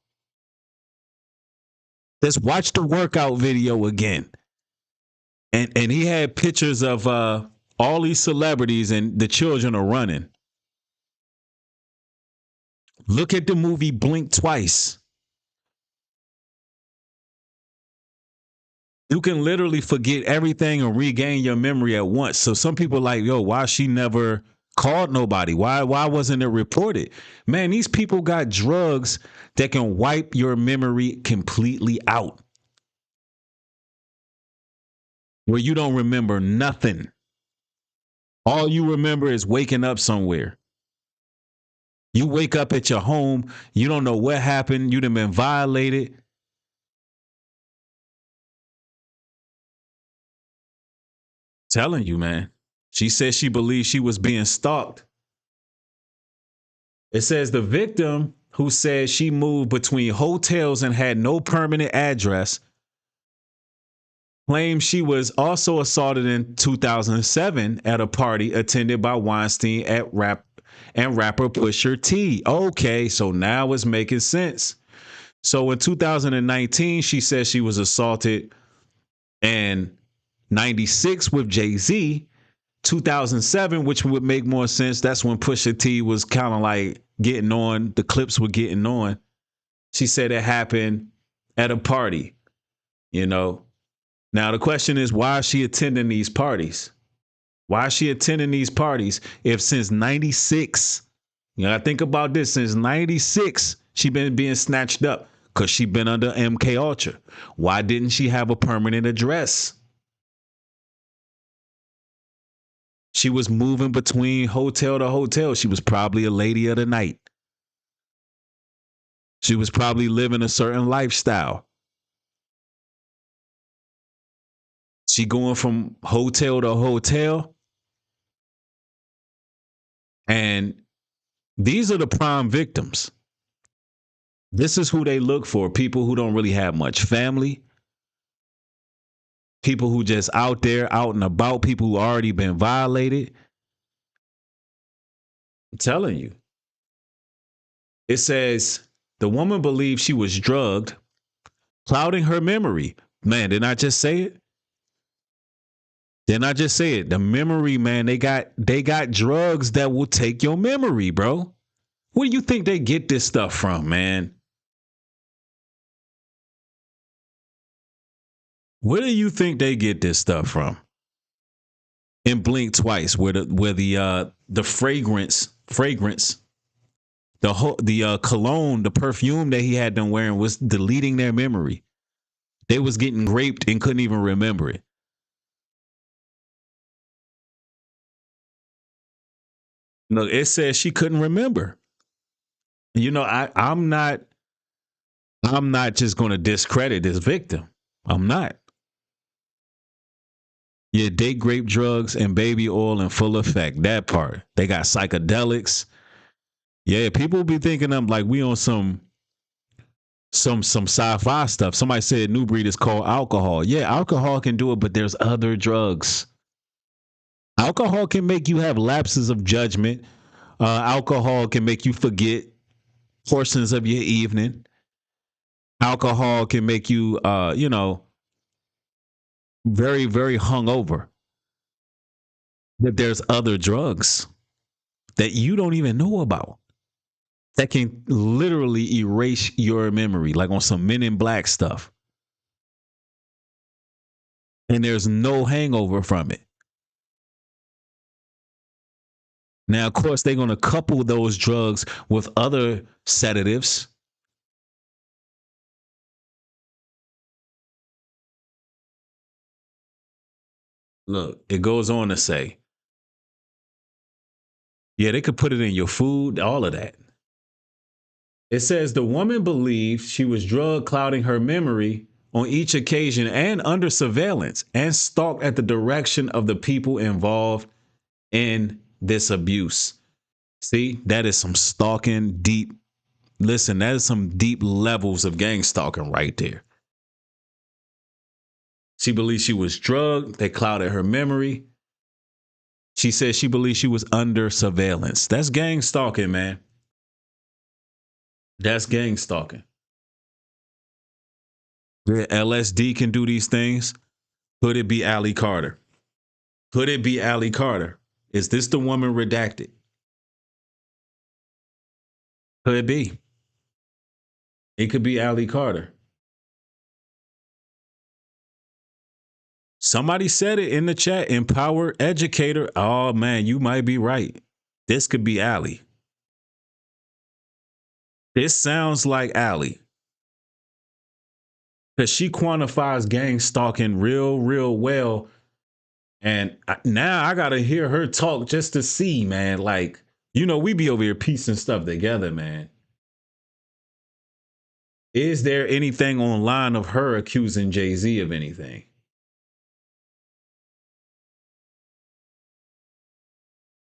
Let's watch the workout video again. And he had pictures of all these celebrities and the children are running. Look at the movie Blink Twice. You can literally forget everything and regain your memory at once. So some people are like, yo, why she never called nobody? Why wasn't it reported? Man, these people got drugs that can wipe your memory completely out, where you don't remember nothing. All you remember is waking up somewhere. You wake up at your home. You don't know what happened. You done been violated. Telling you, man. She said she believed she was being stalked. It says the victim, who said she moved between hotels and had no permanent address, claimed she was also assaulted in 2007 at a party attended by Weinstein and rapper Pusha T. Okay, so now it's making sense. So in 2019, she said she was assaulted, and 96 with Jay-Z. 2007, which would make more sense. That's when Pusha T was kind of like getting on. The clips were getting on. She said it happened at a party, you know. Now, the question is, why is she attending these parties? Why is she attending these parties if since 96, you know, I think about this, since 96, she been being snatched up because she been under MK Ultra. Why didn't she have a permanent address? She was moving between hotel to hotel. She was probably a lady of the night. She was probably living a certain lifestyle. She going from hotel to hotel. And these are the prime victims. This is who they look for. People who don't really have much family. People who just out there, out and about. People who already been violated. I'm telling you. It says the woman believed she was drugged, clouding her memory. Man, didn't I just say it? Didn't I just say it? The memory, man, they got drugs that will take your memory, bro. Where do you think they get this stuff from, man? Where do you think they get this stuff from? In Blink Twice, where the fragrance, the cologne, the perfume that he had them wearing was deleting their memory. They was getting raped and couldn't even remember it. No, it says she couldn't remember. You know, I'm not just going to discredit this victim. I'm not. Yeah, date grape drugs and baby oil in full effect. That part. They got psychedelics. Yeah, people be thinking I'm like we on some sci-fi stuff. Somebody said New Breed is called alcohol. Yeah, alcohol can do it, but there's other drugs. Alcohol can make you have lapses of judgment. Alcohol can make you forget portions of your evening. Alcohol can make you, very, very hungover. That there's other drugs that you don't even know about that can literally erase your memory, like on some Men in Black stuff. And there's no hangover from it. Now, of course, they're going to couple those drugs with other sedatives. Look, it goes on to say, yeah, they could put it in your food, all of that. It says the woman believed she was drug clouding her memory on each occasion and under surveillance and stalked at the direction of the people involved in this abuse. See, that is some stalking deep. Listen, that is some deep levels of gang stalking right there. She believed she was drugged. They clouded her memory. She said she believed she was under surveillance. That's gang stalking, man. That's gang stalking. Yeah, LSD can do these things. Could it be Allie Carter? Could it be Allie Carter? Is this the woman redacted? Could be. It could be Allie Carter. Somebody said it in the chat. Empower educator. Oh man, you might be right. This could be Allie. This sounds like Allie. Because she quantifies gang stalking real well. And now I got to hear her talk just to see, man. Like, you know, we be over here piecing stuff together, man. Is there anything online of her accusing Jay-Z of anything?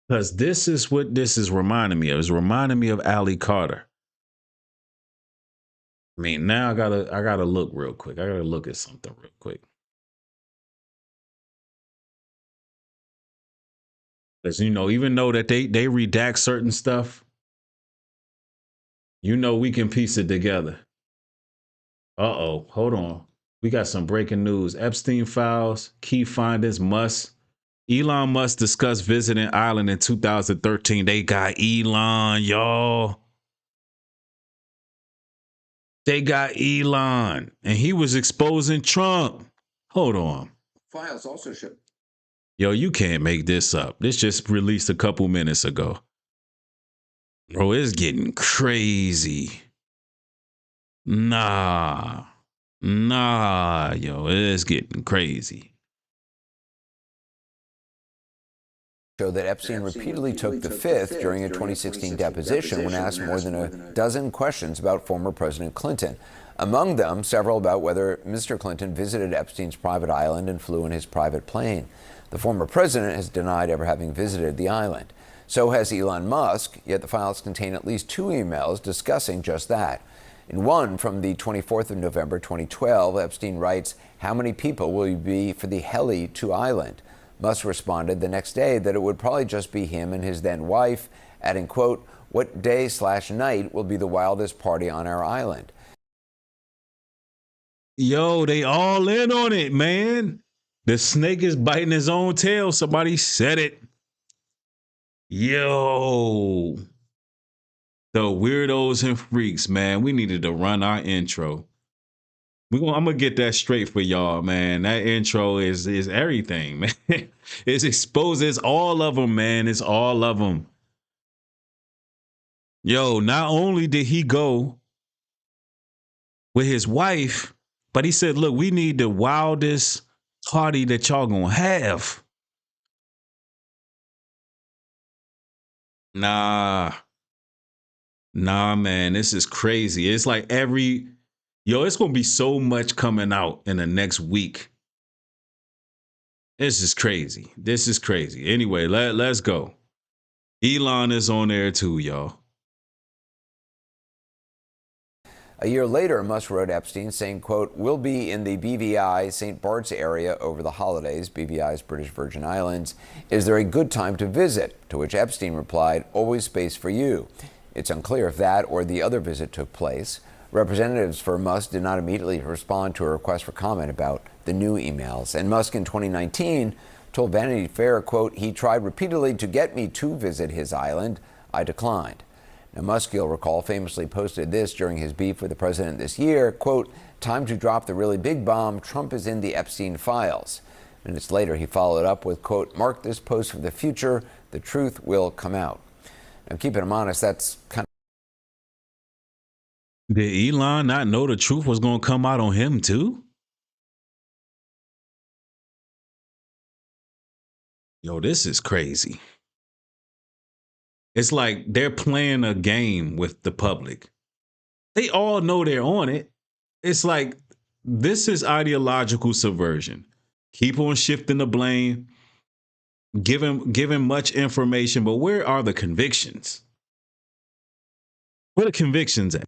Because this is what this is reminding me of. It's reminding me of Allie Carter. I mean, now I gotta look real quick. I gotta look at something real quick. Because you know, even though that they redact certain stuff, you know we can piece it together. Uh-oh, hold on. We got some breaking news. Epstein files, key findings, Elon Musk discussed visiting Ireland in 2013. They got Elon, y'all. They got Elon, and he was exposing Trump. Hold on. Files also show. Yo, you can't make this up. This just released a couple minutes ago. Bro, it's getting crazy. Nah, yo, it's getting crazy. Show that Epstein repeatedly took the fifth during a 2016 deposition when asked more than a dozen questions about former President Clinton. Among them, several about whether Mr. Clinton visited Epstein's private island and flew in his private plane. The former president has denied ever having visited the island. So has Elon Musk, yet the files contain at least 2 emails discussing just that. In one from the 24th of November 2012, Epstein writes, "How many people will you be for the heli to island?" Musk responded the next day that it would probably just be him and his then wife, adding, quote, "What day/night will be the wildest party on our island?" Yo, they all in on it, man. The snake is biting his own tail. Somebody said it. Yo. The weirdos and freaks, man. We needed to run our intro. I'm gonna get that straight for y'all, man. That intro is everything, man. It exposes all of them, man. It's all of them. Yo, not only did he go with his wife, but he said, look, we need the wildest party that y'all gonna have. Nah, man, this is crazy. It's like it's gonna be so much coming out in the next week. This is crazy. Anyway, let's go. Elon is on there too, y'all. A year later, Musk wrote Epstein saying, quote, "We'll be in the BVI St. Bart's area over the holidays." BVI's British Virgin Islands. "Is there a good time to visit?" To which Epstein replied, "Always space for you." It's unclear if that or the other visit took place. Representatives for Musk did not immediately respond to a request for comment about the new emails. And Musk in 2019 told Vanity Fair, quote, "He tried repeatedly to get me to visit his island. I declined." Now, Musk, you'll recall, famously posted this during his beef with the president this year, quote, "Time to drop the really big bomb. Trump is in the Epstein files." Minutes later, he followed up with, quote, "Mark this post for the future. The truth will come out." Now, keeping him honest, that's kind of... Did Elon not know the truth was going to come out on him too? Yo, this is crazy. It's like they're playing a game with the public. They all know they're on it. It's like, this is ideological subversion. Keep on shifting the blame, giving much information, but where are the convictions? Where are the convictions at?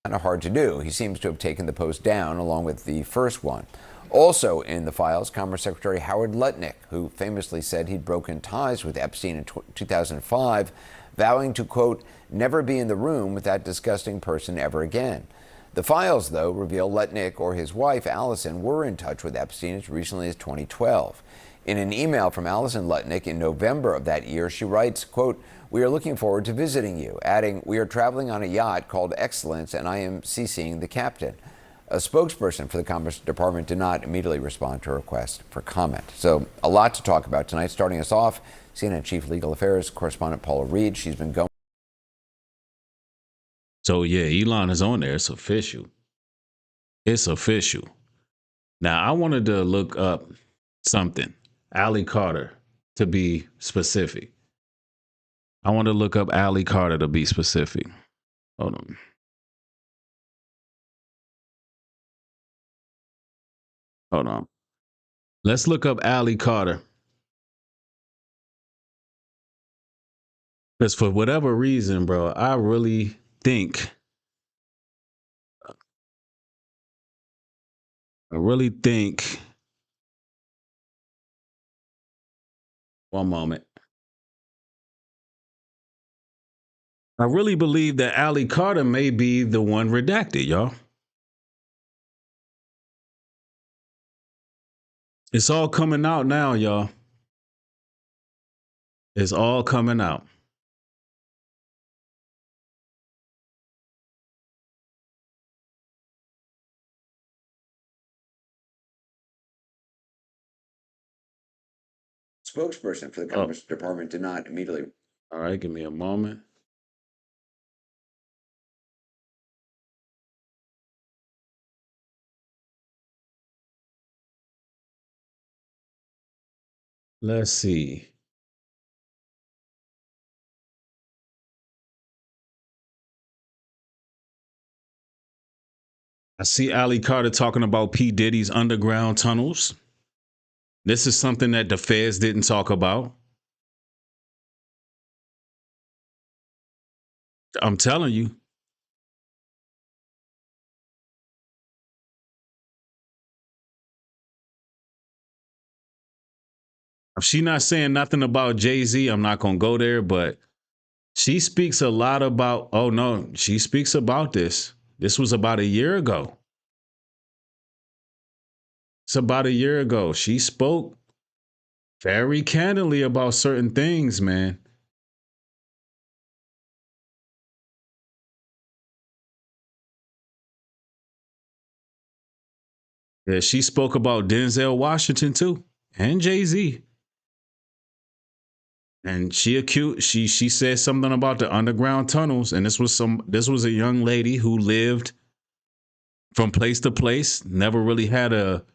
Kind of hard to do. He seems to have taken the post down along with the first one. Also in the files, Commerce Secretary Howard Lutnick, who famously said he'd broken ties with Epstein in 2005, vowing to, quote, never be in the room with that disgusting person ever again. The files, though, reveal Lutnick or his wife, Allison, were in touch with Epstein as recently as 2012. In an email from Allison Lutnick in November of that year, she writes, quote, we are looking forward to visiting you, adding, we are traveling on a yacht called Excellence, and I am CCing the captain. A spokesperson for the Commerce Department did not immediately respond to a request for comment. So a lot to talk about tonight. Starting us off, CNN Chief Legal Affairs correspondent Paula Reed. She's been going. So yeah, Elon is on there. It's official. It's official. Now, I wanted to look up something. Allie Carter, to be specific. I want to look up Allie Carter to be specific. Hold on. Hold on. Let's look up Allie Carter. Because for whatever reason, bro, I really think one moment. I really believe that Allie Carter may be the one redacted, y'all. It's all coming out now, y'all. It's all coming out. Spokesperson for the Commerce Department did not immediately. All right, give me a moment. Let's see. I see Allie Carter talking about P. Diddy's underground tunnels. This is something that the feds didn't talk about. I'm telling you. If she's not saying nothing about Jay-Z, I'm not going to go there, but she speaks a lot about, oh no, she speaks about this. This was about a year ago. It's about a year ago. She spoke very candidly about certain things, man. Yeah, she spoke about Denzel Washington too, and Jay-Z. And she said something about the underground tunnels, and this was a young lady who lived from place to place, never really had a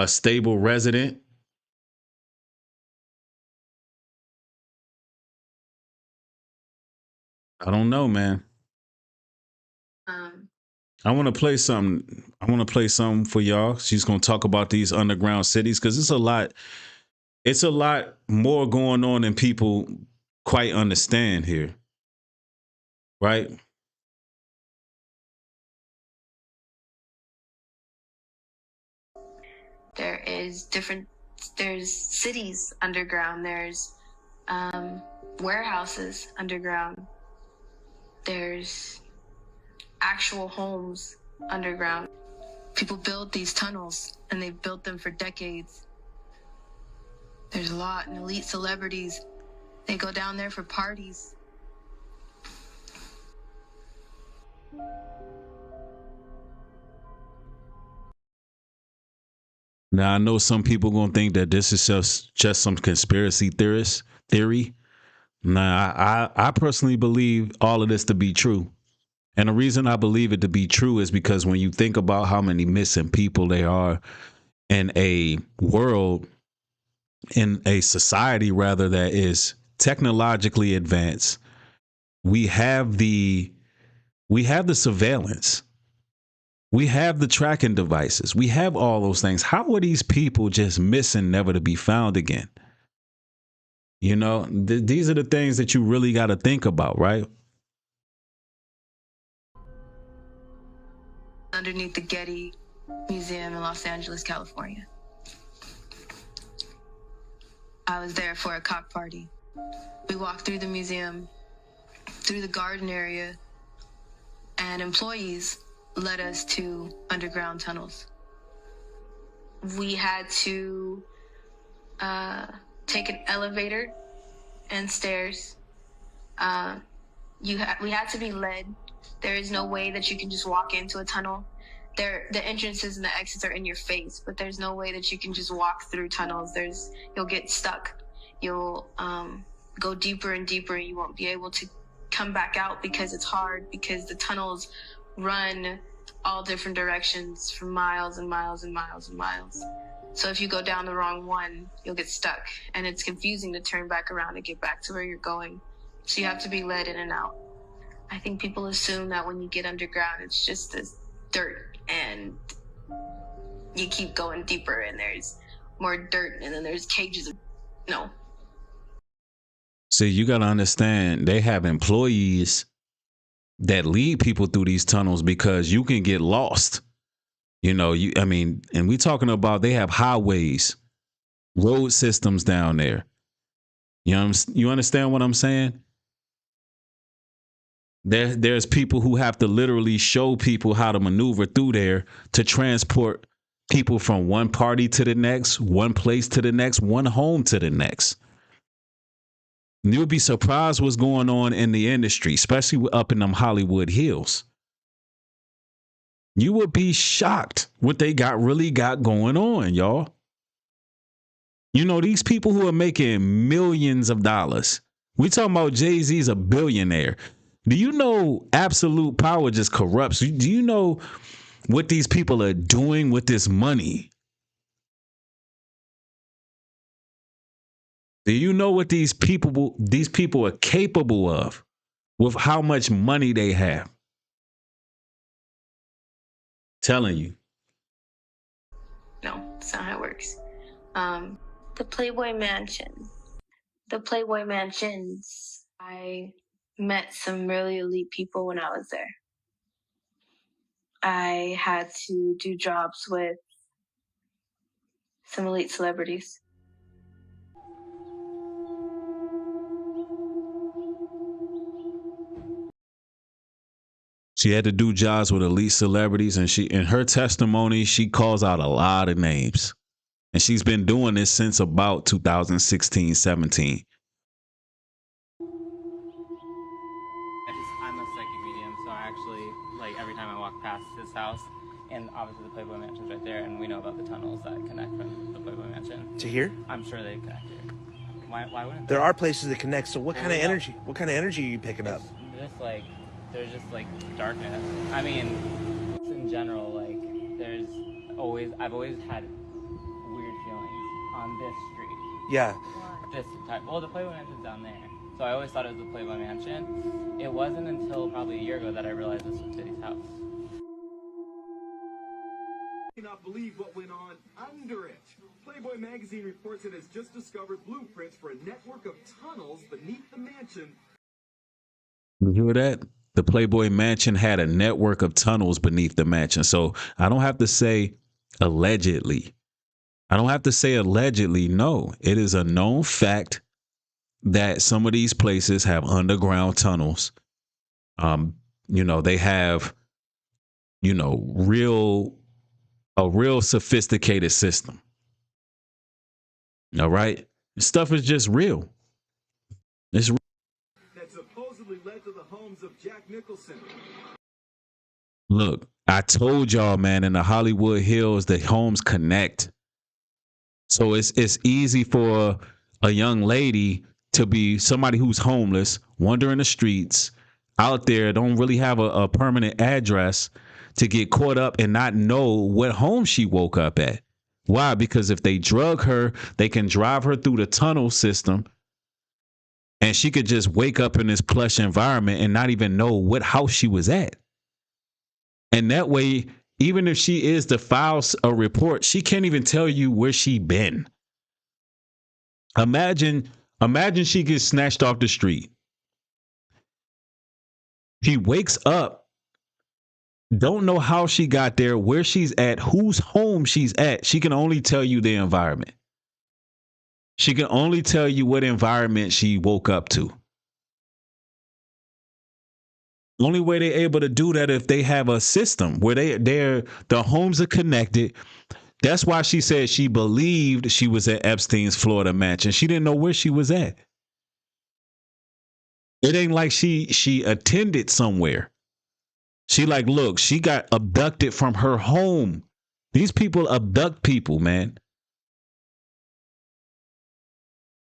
stable resident. I don't know, man. I want to play something. I want to play something for y'all. She's going to talk about these underground cities because it's a lot. It's a lot more going on than people quite understand here, right? There's cities underground, there's warehouses underground, there's actual homes underground. People build these tunnels and they've built them for decades. There's a lot, and elite celebrities, they go down there for parties. Now I know some people gonna think that this is just some conspiracy theory. Nah, I personally believe all of this to be true. And the reason I believe it to be true is because when you think about how many missing people there are in a world in a society rather that is technologically advanced, we have the surveillance, we have the tracking devices, we have all those things. How are these people just missing, never to be found again? You know, these are the things that you really got to think about, right? Underneath the Getty Museum in Los Angeles, California. I was there for a cock party. We walked through the museum, through the garden area, and employees led us to underground tunnels. We had to take an elevator and stairs. We had to be led. There is no way that you can just walk into a tunnel. The entrances and the exits are in your face, but there's no way that you can just walk through tunnels. You'll get stuck. You'll go deeper and deeper, and you won't be able to come back out because it's hard, because the tunnels run all different directions for miles and miles and miles and miles. So if you go down the wrong one, you'll get stuck, and it's confusing to turn back around and get back to where you're going. So you have to be led in and out. I think people assume that when you get underground, it's just this dirt, and you keep going deeper and there's more dirt, and then there's cages. No. See, you got to understand, they have employees that lead people through these tunnels because you can get lost. You know, and we talking about, they have highways, road systems down there. You understand what I'm saying? There's people who have to literally show people how to maneuver through there to transport people from one party to the next, one place to the next, one home to the next. You'll be surprised what's going on in the industry, especially up in them Hollywood hills. You would be shocked what they really got going on, y'all. You know, these people who are making millions of dollars. We talking about Jay-Z's a billionaire. Do you know absolute power just corrupts? Do you know what these people are doing with this money? Do you know what these people are capable of with how much money they have? Telling you. No, that's not how it works. The Playboy Mansion. The Playboy Mansions. I met some really elite people when I was there. I had to do jobs with some elite celebrities. She had to do jobs with elite celebrities, and in her testimony, she calls out a lot of names. And she's been doing this since about 2016, 17. I'm a psychic medium, so I actually, like, every time I walk past his house, and obviously the Playboy Mansion's right there, and we know about the tunnels that connect from the Playboy Mansion. To here? I'm sure they connect here. Why wouldn't there are places that connect, so what kind of energy? What kind of energy are you picking up? Just like, there's just like darkness. I mean, in general, like, I've always had weird feelings on this street. Yeah. This type. Well, the Playboy Mansion's down there, so I always thought it was the Playboy Mansion. It wasn't until probably a year ago that I realized this was Diddy's house. I cannot believe what went on under it. Playboy magazine reports it has just discovered blueprints for a network of tunnels beneath the mansion. You hear that? The Playboy Mansion had a network of tunnels beneath the mansion. So I don't have to say allegedly. I don't have to say allegedly. No, it is a known fact that some of these places have underground tunnels. They have, a real sophisticated system. All right. Stuff is just real. It's real. That supposedly led to the homes of Jack Nicholson. Look, I told y'all, man, in the Hollywood Hills, the homes connect. So it's easy for a young lady to be somebody who's homeless, wandering the streets, out there, don't really have a permanent address, to get caught up and not know what home she woke up at. Why? Because if they drug her, they can drive her through the tunnel system and she could just wake up in this plush environment and not even know what house she was at. And that way, even if she is to file a report, she can't even tell you where she been. Imagine she gets snatched off the street. She wakes up, don't know how she got there, where she's at, whose home she's at. She can only tell you the environment. She can only tell you what environment she woke up to. Only way they're able to do that if they have a system where the homes are connected. That's why she said she believed she was at Epstein's Florida mansion. She didn't know where she was at. It ain't like she attended somewhere. She like, look, she got abducted from her home. These people abduct people, man.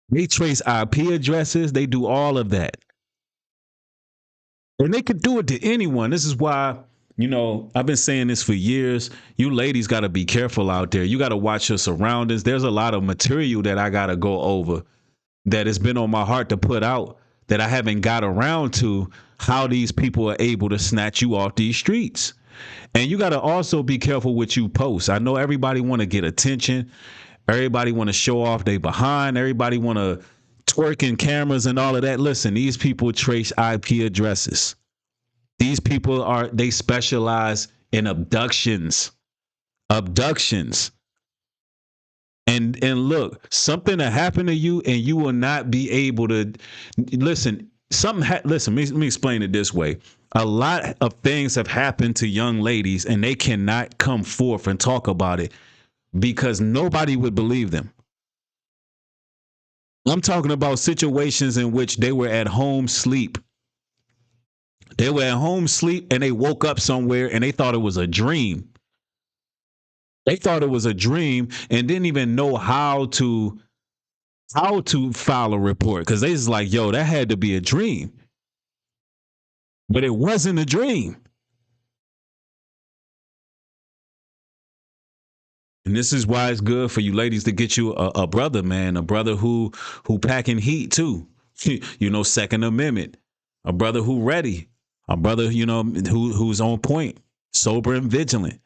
They trace IP addresses. They do all of that. And they could do it to anyone. This is why, I've been saying this for years. You ladies got to be careful out there. You got to watch your surroundings. There's a lot of material that I got to go over that has been on my heart to put out that I haven't got around to, how these people are able to snatch you off these streets. And you got to also be careful what you post. I know everybody want to get attention. Everybody want to show off they behind. Everybody want to twerk in cameras and all of that. Listen, these people trace IP addresses. These people they specialize in abductions. And look, something that happened to you and you will not be able to listen. Listen, let me explain it this way. A lot of things have happened to young ladies and they cannot come forth and talk about it because nobody would believe them. I'm talking about situations in which they were at home sleep. They were at home sleep and they woke up somewhere and they thought it was a dream. They thought it was a dream and didn't even know how to file a report because they was like, yo, that had to be a dream. But it wasn't a dream. And this is why it's good for you ladies to get you a brother, man, a brother who packing heat too. Second Amendment, a brother who ready, a brother, who's on point, sober and vigilant.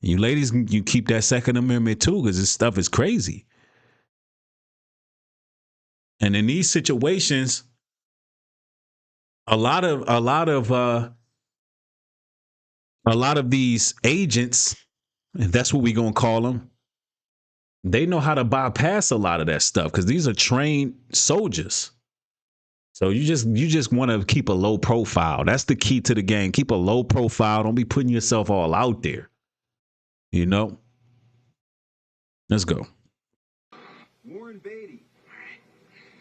You ladies, you keep that Second Amendment too, because this stuff is crazy. And in these situations, a lot of these agents, if that's what we're gonna call them, they know how to bypass a lot of that stuff because these are trained soldiers. So you just want to keep a low profile. That's the key to the game. Keep a low profile. Don't be putting yourself all out there. Let's go. Warren Beatty.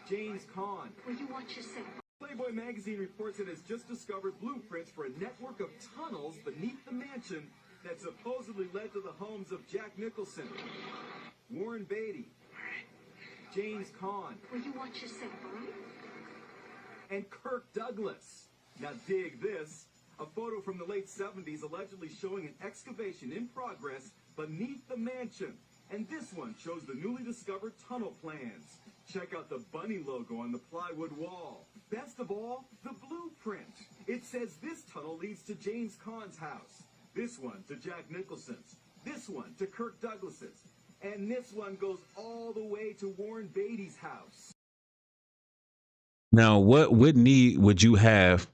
James Caan. Will you watch yourself? Playboy magazine reports it has just discovered blueprints for a network of tunnels beneath the mansion that supposedly led to the homes of Jack Nicholson, Warren Beatty, James Caan. Will you watch yourself? And Kirk Douglas. Now dig this. A photo from the late 70s allegedly showing an excavation in progress beneath the mansion. And this one shows the newly discovered tunnel plans. Check out the bunny logo on the plywood wall. Best of all, the blueprint. It says this tunnel leads to James Caan's house. This one to Jack Nicholson's. This one to Kirk Douglas's. And this one goes all the way to Warren Beatty's house. Now, what need would you have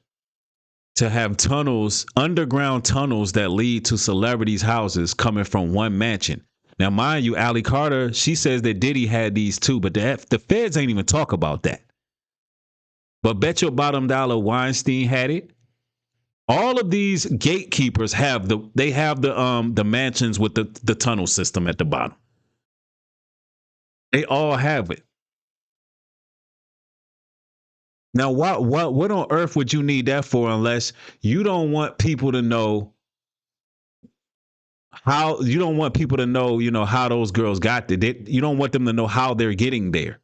to have tunnels, underground tunnels that lead to celebrities' houses coming from one mansion? Now, mind you, Allie Carter, she says that Diddy had these too, but the feds ain't even talk about that. But bet your bottom dollar Weinstein had it. All of these gatekeepers have the mansions with the tunnel system at the bottom. They all have it. Now, what on earth would you need that for unless you don't want people to know how how those girls got there. You don't want them to know how they're getting there.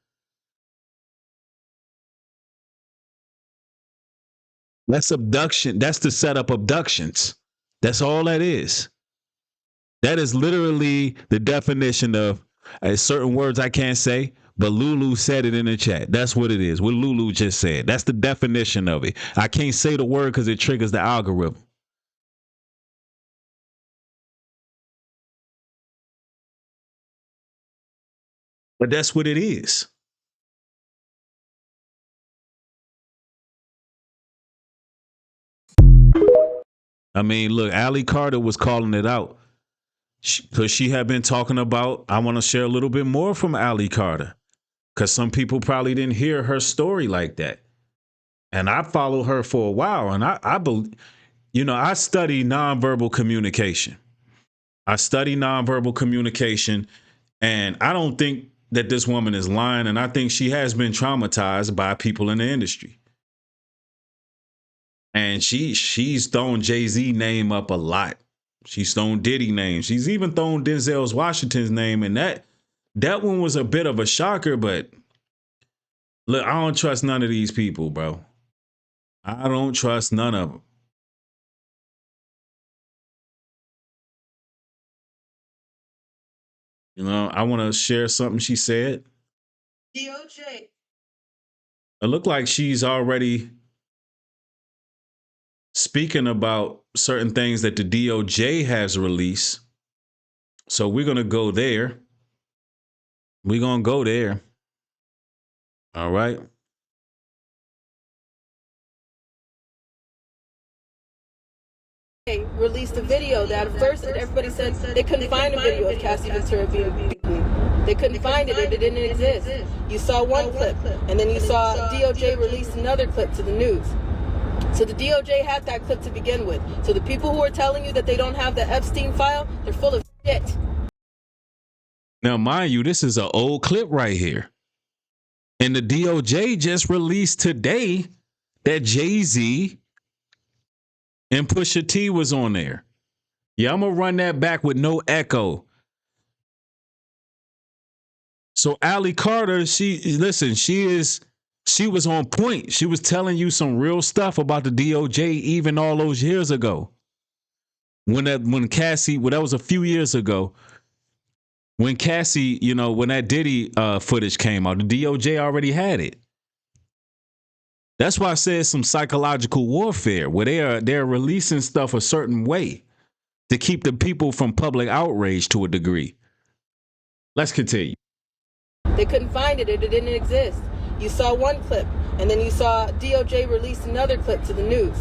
That's abduction. That's to set up abductions. That's all that is. That is literally the definition of certain words I can't say, but Lulu said it in the chat. That's what it is. What Lulu just said. That's the definition of it. I can't say the word because it triggers the algorithm. But that's what it is. I mean, look, Allie Carter was calling it out because she had been talking about. I want to share a little bit more from Allie Carter because some people probably didn't hear her story like that. And I followed her for a while, and I believe, I study nonverbal communication. And I don't think that this woman is lying, and I think she has been traumatized by people in the industry. And she's thrown Jay-Z name up a lot. She's thrown Diddy name. She's even thrown Denzel Washington's name, and that one was a bit of a shocker. But look, I don't trust none of these people, bro. I don't trust none of them. I want to share something she said. DOJ. It looked like she's already speaking about certain things that the DOJ has released. So we're going to go there. We're going to go there. All right. Released a video that at first everybody said they couldn't find a video of Cassie Ventura being beaten. They couldn't find it. It didn't exist. You saw one clip, and then you saw DOJ released another clip to the news. So the DOJ had that clip to begin with. So the people who are telling you that they don't have the Epstein file, they're full of shit. Now, mind you, this is an old clip right here. And the DOJ just released today that Jay-Z and Pusha T was on there. Yeah, I'm going to run that back with no echo. So Allie Carter, she was on point. She was telling you some real stuff about the DOJ even all those years ago. When Cassie, that was a few years ago. When Cassie, when that Diddy footage came out, the DOJ already had it. That's why I said some psychological warfare where they're releasing stuff a certain way to keep the people from public outrage to a degree. Let's continue. They couldn't find it. It didn't exist. You saw one clip, and then you saw DOJ released another clip to the news.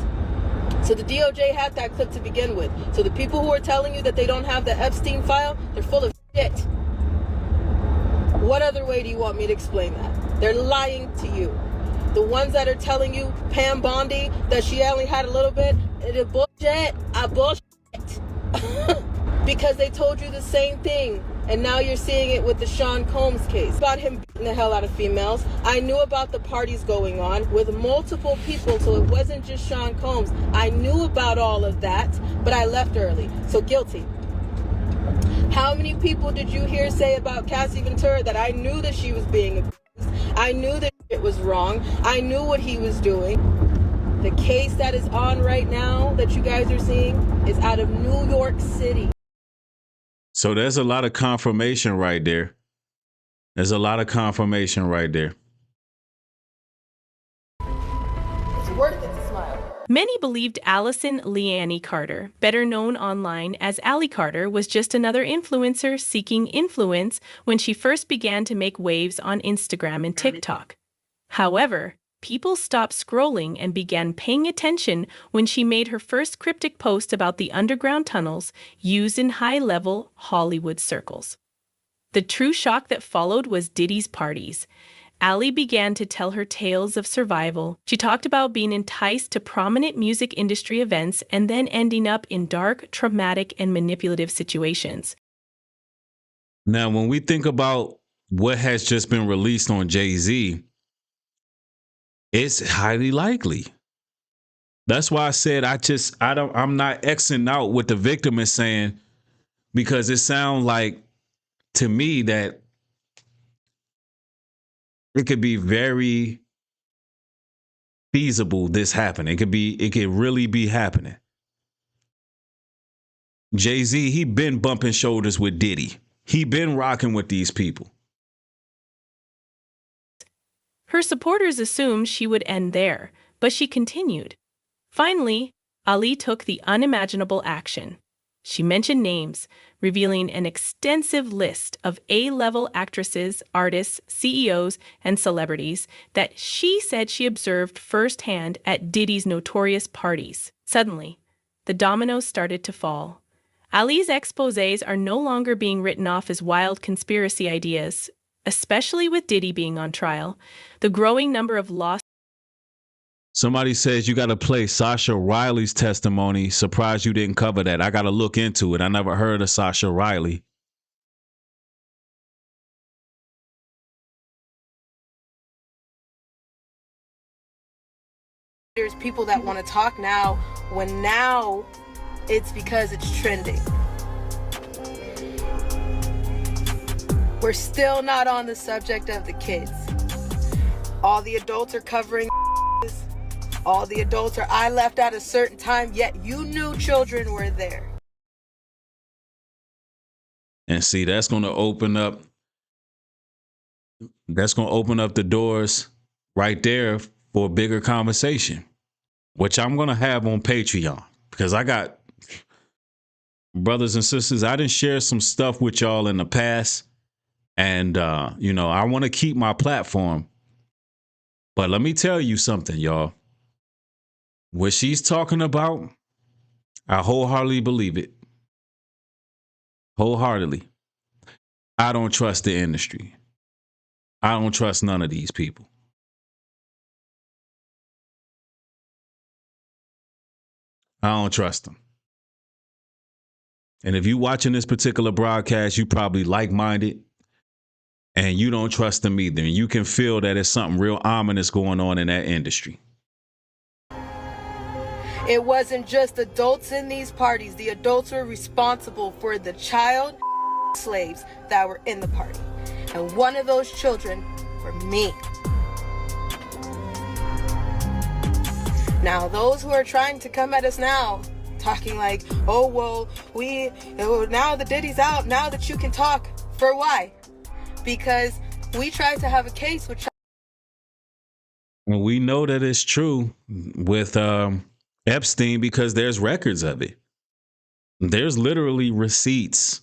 So the DOJ had that clip to begin with. So the people who are telling you that they don't have the Epstein file, they're full of shit. What other way do you want me to explain that? They're lying to you. The ones that are telling you, Pam Bondi, that she only had a little bit, it is bullshit. Bullshit. Because they told you the same thing. And now you're seeing it with the Sean Combs case. About him beating the hell out of females. I knew about the parties going on with multiple people, so it wasn't just Sean Combs. I knew about all of that, but I left early. So guilty. How many people did you hear say about Cassie Ventura that I knew that she was being abused? I knew that it was wrong. I knew what he was doing. The case that is on right now that you guys are seeing is out of New York City. So there's a lot of confirmation right there. There's a lot of confirmation right there. It's worth it to smile. Many believed Allison Leanne Carter, better known online as Allie Carter, was just another influencer seeking influence when she first began to make waves on Instagram and TikTok. However, people stopped scrolling and began paying attention when she made her first cryptic post about the underground tunnels used in high-level Hollywood circles. The true shock that followed was Diddy's parties. Allie began to tell her tales of survival. She talked about being enticed to prominent music industry events and then ending up in dark, traumatic, and manipulative situations. Now, when we think about what has just been released on Jay-Z, it's highly likely. That's why I said I'm not Xing out what the victim is saying, because it sounds like to me that it could be very feasible this happening. It could really be happening. Jay-Z, he been bumping shoulders with Diddy. He been rocking with these people. Her supporters assumed she would end there, but she continued. Finally, Ali took the unimaginable action. She mentioned names, revealing an extensive list of A-level actresses, artists, CEOs, and celebrities that she said she observed firsthand at Diddy's notorious parties. Suddenly, the dominoes started to fall. Ali's exposés are no longer being written off as wild conspiracy ideas, especially with Diddy being on trial. The growing number of lawsuits. Somebody says you got to play Sasha Riley's testimony. Surprised you didn't cover that. I got to look into it. I never heard of Sasha Riley. There's people that want to talk now when now it's because it's trending. We're still not on the subject of the kids. All the adults are covering. All the adults are, I left at a certain time, yet you knew children were there. And see, that's going to open up the doors right there for a bigger conversation, which I'm going to have on Patreon, because I got brothers and sisters. I didn't share some stuff with y'all in the past. And, I want to keep my platform. But let me tell you something, y'all. What she's talking about, I wholeheartedly believe it. Wholeheartedly. I don't trust the industry. I don't trust none of these people. I don't trust them. And if you're watching this particular broadcast, you probably like-minded and you don't trust them either. And you can feel that there's something real ominous going on in that industry. It wasn't just adults in these parties. The adults were responsible for the child slaves that were in the party. And one of those children were me. Now, those who are trying to come at us now, talking like, oh, well, now the Diddy's out, now that you can talk. For why? Because we tried to have a case with. And we know that it's true with Epstein, because there's records of it. There's literally receipts.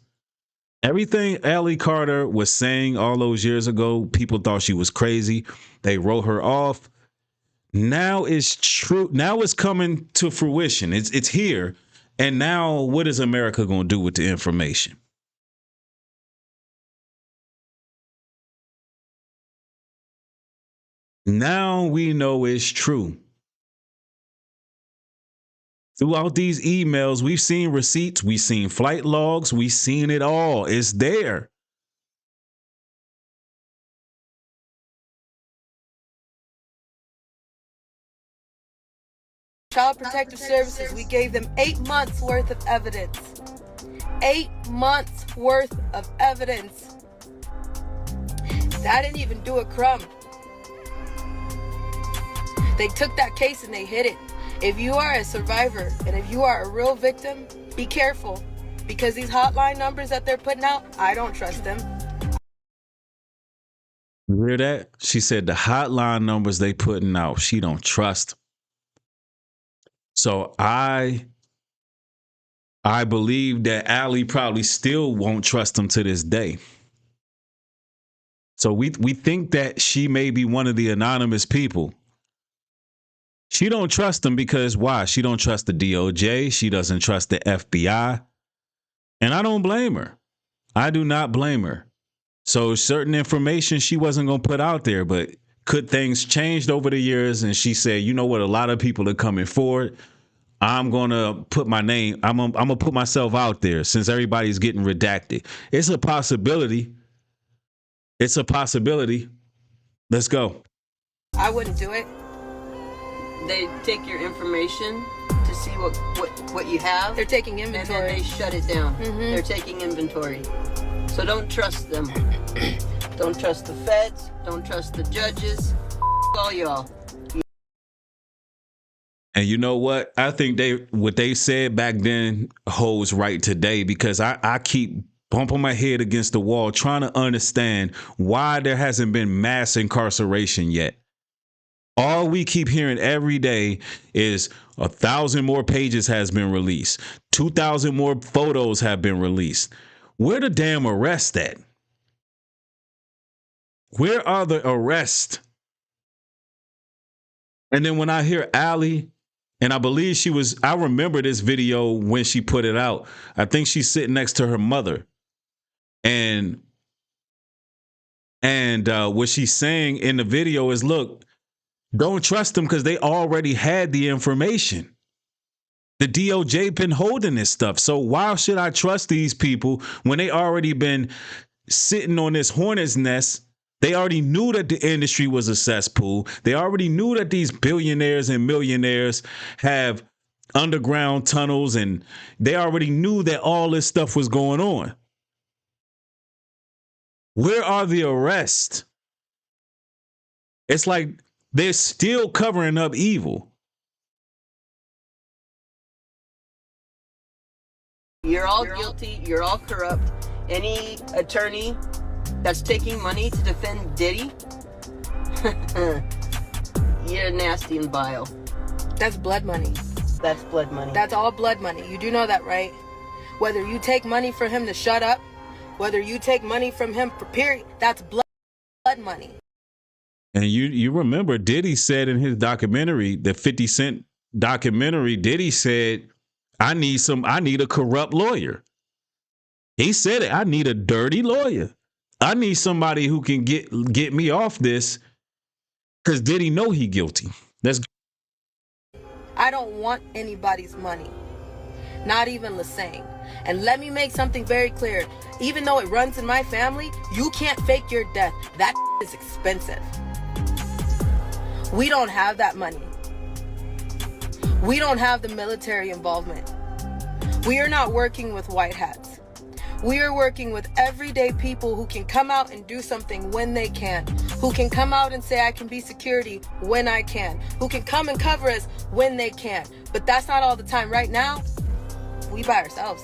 Everything Ali Carter was saying all those years ago, people thought she was crazy. They wrote her off. Now it's true. Now it's coming to fruition. It's here. And now what is America going to do with the information? Now we know it's true. Throughout these emails, we've seen receipts, we've seen flight logs, we've seen it all. It's there. Child Protective Services, we gave them 8 months worth of evidence. 8 months worth of evidence. That didn't even do a crumb. They took that case and they hid it. If you are a survivor and if you are a real victim, be careful, because these hotline numbers that they're putting out, I don't trust them. You hear that? She said the hotline numbers they putting out, she don't trust. So I believe that Ali probably still won't trust them to this day. So we think that she may be one of the anonymous people. She don't trust them because why? She don't trust the DOJ. She doesn't trust the FBI. And I don't blame her. I do not blame her. So certain information she wasn't going to put out there, but could things changed over the years? And she said, you know what? A lot of people are coming forward. I'm going to put my name. I'm going to put myself out there since everybody's getting redacted. It's a possibility. It's a possibility. Let's go. I wouldn't do it. They take your information to see what you have. They're taking inventory. And then they shut it down. Mm-hmm. They're taking inventory. So don't trust them. Don't trust the feds. Don't trust the judges. All y'all. And you know what? I think what they said back then holds right today, because I keep bumping my head against the wall trying to understand why there hasn't been mass incarceration yet. All we keep hearing every day is 1,000 more pages has been released. 2,000 more photos have been released. Where the damn arrest at? Where are the arrests? And then when I hear Allie, and I believe I remember this video when she put it out. I think she's sitting next to her mother. And what she's saying in the video is, look, don't trust them because they already had the information. The DOJ been holding this stuff. So why should I trust these people when they already been sitting on this hornet's nest? They already knew that the industry was a cesspool. They already knew that these billionaires and millionaires have underground tunnels, and they already knew that all this stuff was going on. Where are the arrests? It's like they're still covering up evil. You're all guilty. You're all corrupt. Any attorney that's taking money to defend Diddy, you're nasty and vile. That's blood money. That's blood money. That's all blood money. You do know that, right? Whether you take money from him to shut up, whether you take money from him for period, that's blood money. And you remember Diddy said in his documentary, the 50 Cent documentary, Diddy said, I need a corrupt lawyer. He said it. I need a dirty lawyer. I need somebody who can get me off this, because Diddy know he guilty. I don't want anybody's money. Not even Lassane. And let me make something very clear. Even though it runs in my family, you can't fake your death. That is expensive. We don't have that money. We don't have the military involvement. We are not working with white hats. We are working with everyday people who can come out and do something when they can, who can come out and say, I can be security when I can, who can come and cover us when they can. But that's not all the time. Right now, we by ourselves.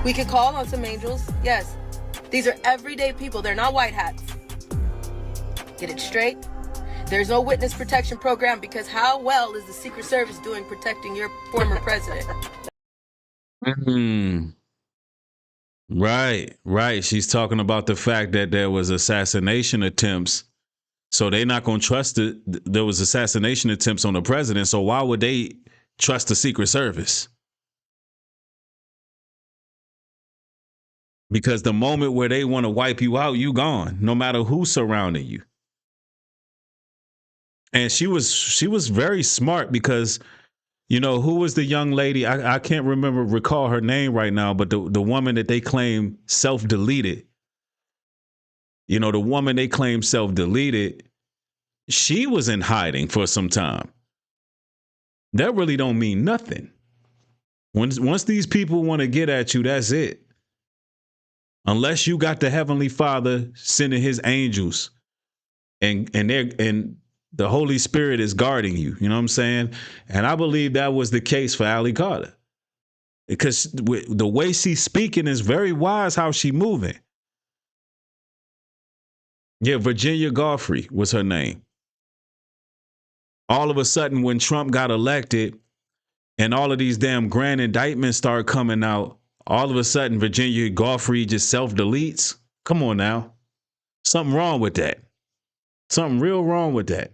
We could call on some angels, yes. These are everyday people. They're not white hats. Get it straight. There's no witness protection program, because how well is the Secret Service doing protecting your former president? Right. She's talking about the fact that there was assassination attempts. So they're not going to trust it. There was assassination attempts on the president. So why would they trust the Secret Service? Because the moment where they want to wipe you out, you gone, no matter who's surrounding you. And she was very smart, because, you know, who was the young lady? I can't recall her name right now, but the woman that they claim self-deleted, you know, the woman they claim self-deleted, she was in hiding for some time. That really don't mean nothing. Once these people want to get at you, that's it. Unless you got the Heavenly Father sending his angels and the Holy Spirit is guarding you. You know what I'm saying? And I believe that was the case for Allie Carter, because the way she's speaking is very wise, how she moving. Yeah, Virginia Godfrey was her name. All of a sudden, when Trump got elected and all of these damn grand indictments start coming out, all of a sudden, Virginia Godfrey just self-deletes. Come on now. Something wrong with that. Something real wrong with that.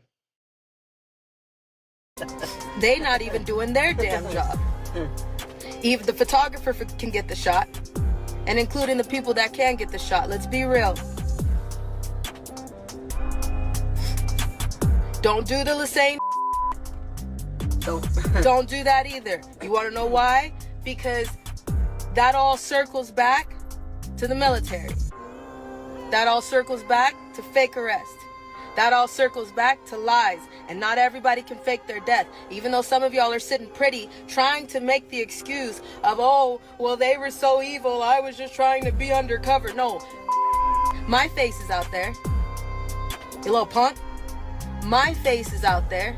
They not even doing their damn job. Even the photographer can get the shot, and including the people that can get the shot. Let's be real. Don't do the Lassane. Don't do that either. You want to know why? Because that all circles back to the military. That all circles back to fake arrest. That all circles back to lies. And not everybody can fake their death. Even though some of y'all are sitting pretty, trying to make the excuse of, oh, well, they were so evil, I was just trying to be undercover. No, my face is out there. You little punk. My face is out there.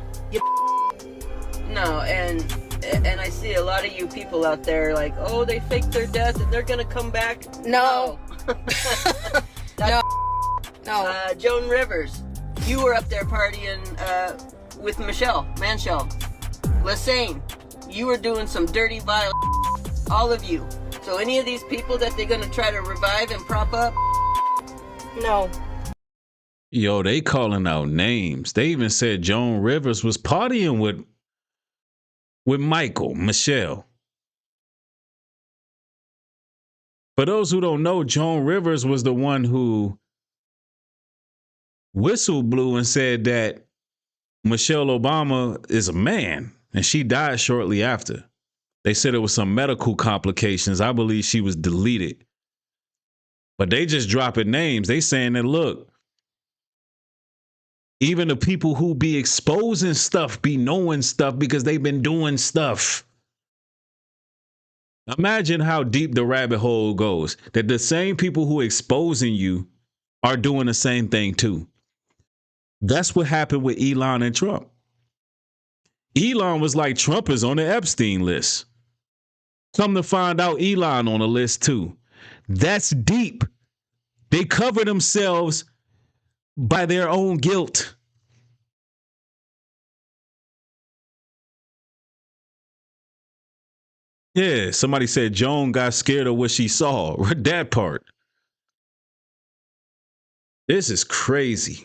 No, and I see a lot of you people out there like, oh, they faked their death and they're gonna come back. No. No. Joan Rivers, you were up there partying with Michelle Manshell. Lassane, you were doing some dirty, vile. All of you. So any of these people that they're gonna try to revive and prop up? No. Yo, they calling out names. They even said Joan Rivers was partying with Michelle. For those who don't know, Joan Rivers was the one who whistle blew and said that Michelle Obama is a man, and she died shortly after. They said it was some medical complications. I believe she was deleted. But they just dropping names. They saying that, look, even the people who be exposing stuff be knowing stuff because they've been doing stuff. Imagine how deep the rabbit hole goes, that the same people who exposing you are doing the same thing too. That's what happened with Elon and Trump. Elon was like, Trump is on the Epstein list. Come to find out, Elon on the list too. That's deep. They cover themselves by their own guilt. Yeah, somebody said Joan got scared of what she saw. That part. This is crazy.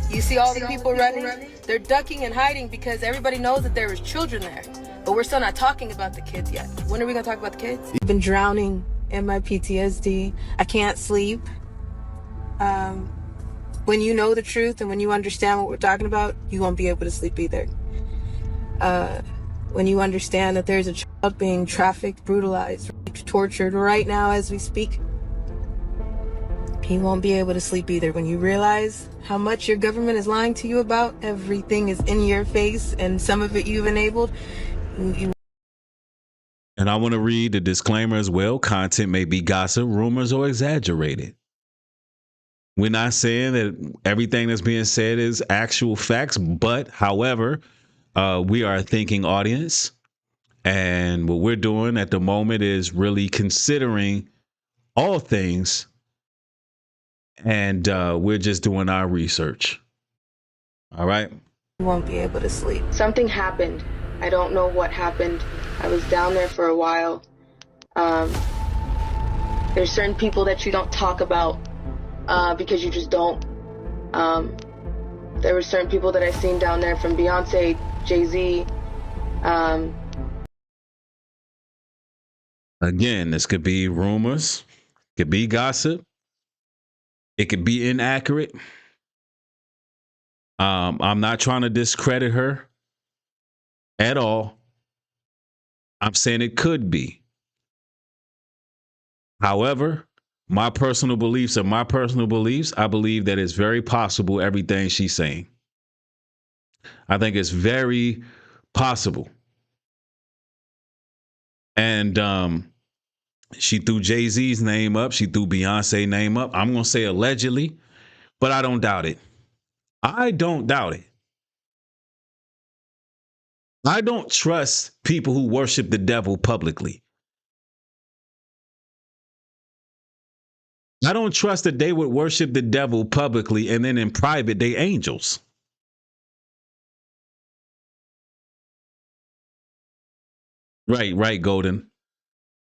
You see all the people running? They're ducking and hiding because everybody knows that there was children there. But we're still not talking about the kids yet. When are we going to talk about the kids? I've been drowning in my PTSD. I can't sleep. When you know the truth and when you understand what we're talking about, you won't be able to sleep either. When you understand that there's a child being trafficked, brutalized, raped, tortured right now as we speak, you won't be able to sleep either. When you realize how much your government is lying to you about, everything is in your face and some of it you've enabled. And I want to read the disclaimer as well. Content may be gossip, rumors, or exaggerated. We're not saying that everything that's being said is actual facts, but however, we are a thinking audience. And what we're doing at the moment is really considering all things. And we're just doing our research. All right. you won't be able to sleep. Something happened. I don't know what happened. I was down there for a while. There's certain people that you don't talk about because you just don't. There were certain people that I seen down there from Beyonce, Jay-Z. Again, this could be rumors, could be gossip, it could be inaccurate. I'm not trying to discredit her at all. I'm saying it could be. However, my personal beliefs are my personal beliefs. I believe that it's very possible everything she's saying. I think it's very possible. And she threw Jay-Z's name up. She threw Beyonce's name up. I'm going to say allegedly, but I don't doubt it. I don't doubt it. I don't trust people who worship the devil publicly. I don't trust that they would worship the devil publicly and then in private they angels. Right, Golden.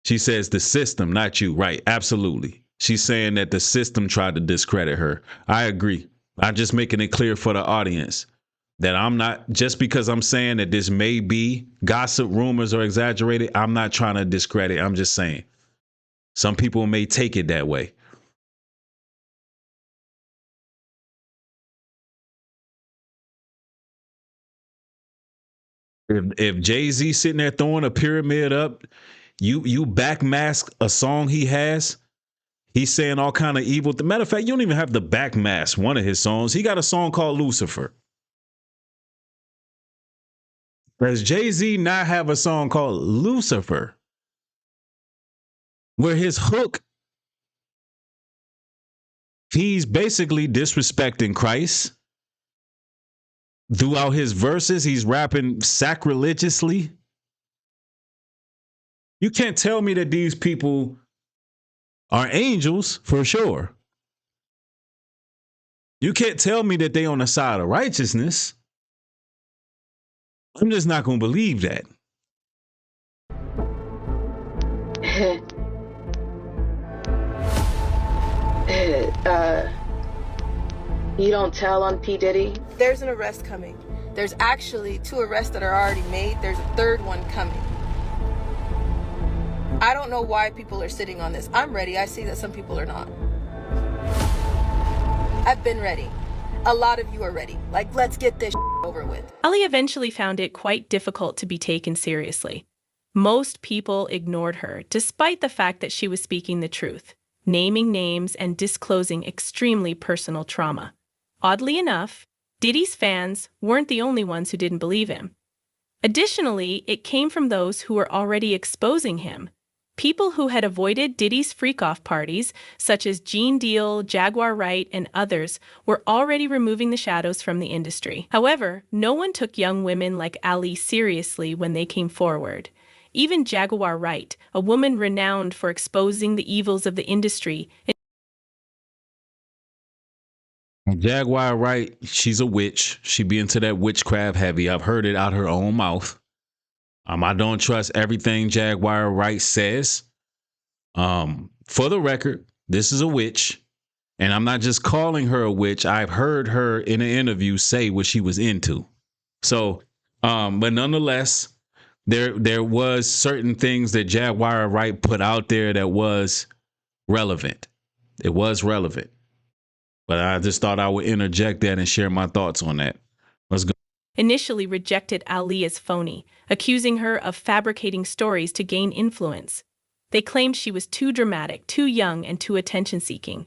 She says the system, not you. Right, absolutely. She's saying that the system tried to discredit her. I agree. I'm just making it clear for the audience that I'm not, just because I'm saying that this may be gossip, rumors, or exaggerated, I'm not trying to discredit. I'm just saying some people may take it that way. If Jay-Z sitting there throwing a pyramid up, you backmask a song he has, he's saying all kind of evil. Matter of fact, you don't even have to backmask one of his songs. He got a song called Lucifer. Does Jay-Z not have a song called Lucifer, where his hook He's basically disrespecting Christ. Throughout his verses, he's rapping sacrilegiously. You can't tell me that these people are angels for sure. You can't tell me that they on the side of righteousness. I'm just not going to believe that. You don't tell on P. Diddy? There's an arrest coming. There's actually 2 arrests that are already made. There's a 3rd one coming. I don't know why people are sitting on this. I'm ready. I see that some people are not. I've been ready. A lot of you are ready. Like, let's get this over with. Ali eventually found it quite difficult to be taken seriously. Most people ignored her, despite the fact that she was speaking the truth, naming names and disclosing extremely personal trauma. Oddly enough, Diddy's fans weren't the only ones who didn't believe him. Additionally, it came from those who were already exposing him. People who had avoided Diddy's freak-off parties, such as Gene Deal, Jaguar Wright, and others, were already removing the shadows from the industry. However, no one took young women like Ali seriously when they came forward. Even Jaguar Wright, a woman renowned for exposing the evils of the industry. Jaguar Wright, she's a witch. She be into that witchcraft heavy. I've heard it out her own mouth. I don't trust everything Jaguar Wright says. For the record, this is a witch. And I'm not just calling her a witch. I've heard her in an interview say what she was into. So, but nonetheless, there was certain things that Jaguar Wright put out there that was relevant. It was relevant. But I just thought I would interject that and share my thoughts on that. Let's go. Initially rejected Ali as phony, accusing her of fabricating stories to gain influence. They claimed she was too dramatic, too young, and too attention-seeking.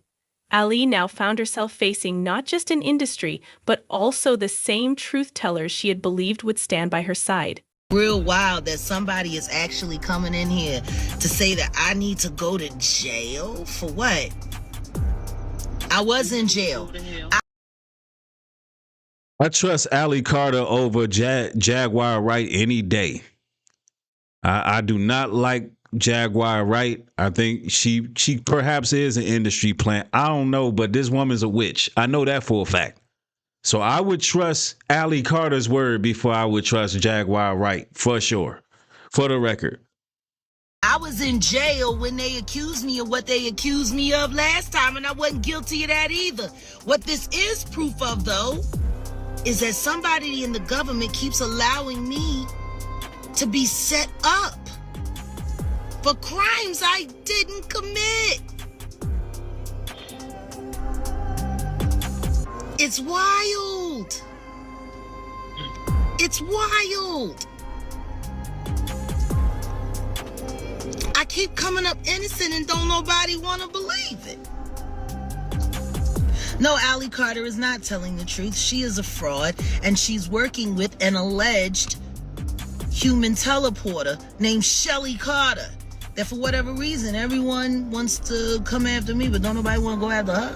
Ali now found herself facing not just an industry, but also the same truth-tellers she had believed would stand by her side. Real wild that somebody is actually coming in here to say that I need to go to jail? For what? I was in jail. I trust Ali Carter over Jaguar Wright any day. I do not like Jaguar Wright. I think she perhaps is an industry plant. I don't know, but this woman's a witch. I know that for a fact. So I would trust Ali Carter's word before I would trust Jaguar Wright, for sure. For the record. I was in jail when they accused me of what they accused me of last time, and I wasn't guilty of that either. What this is proof of, though, is that somebody in the government keeps allowing me to be set up for crimes I didn't commit. It's wild. It's wild. I keep coming up innocent and don't nobody want to believe it. No, Ali Carter is not telling the truth. She is a fraud, and she's working with an alleged human teleporter named Shelly Carter. That for whatever reason, everyone wants to come after me, but don't nobody want to go after her.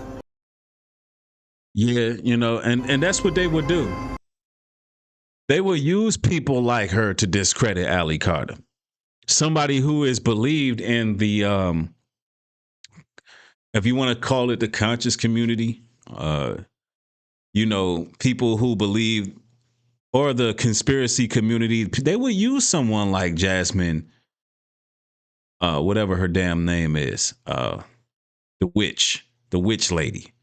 Yeah, you know, and that's what they would do. They will use people like her to discredit Ali Carter. Somebody who is believed in the, if you want to call it the conscious community, you know, people who believe, or the conspiracy community, they will use someone like Jasmine, whatever her damn name is, the witch lady.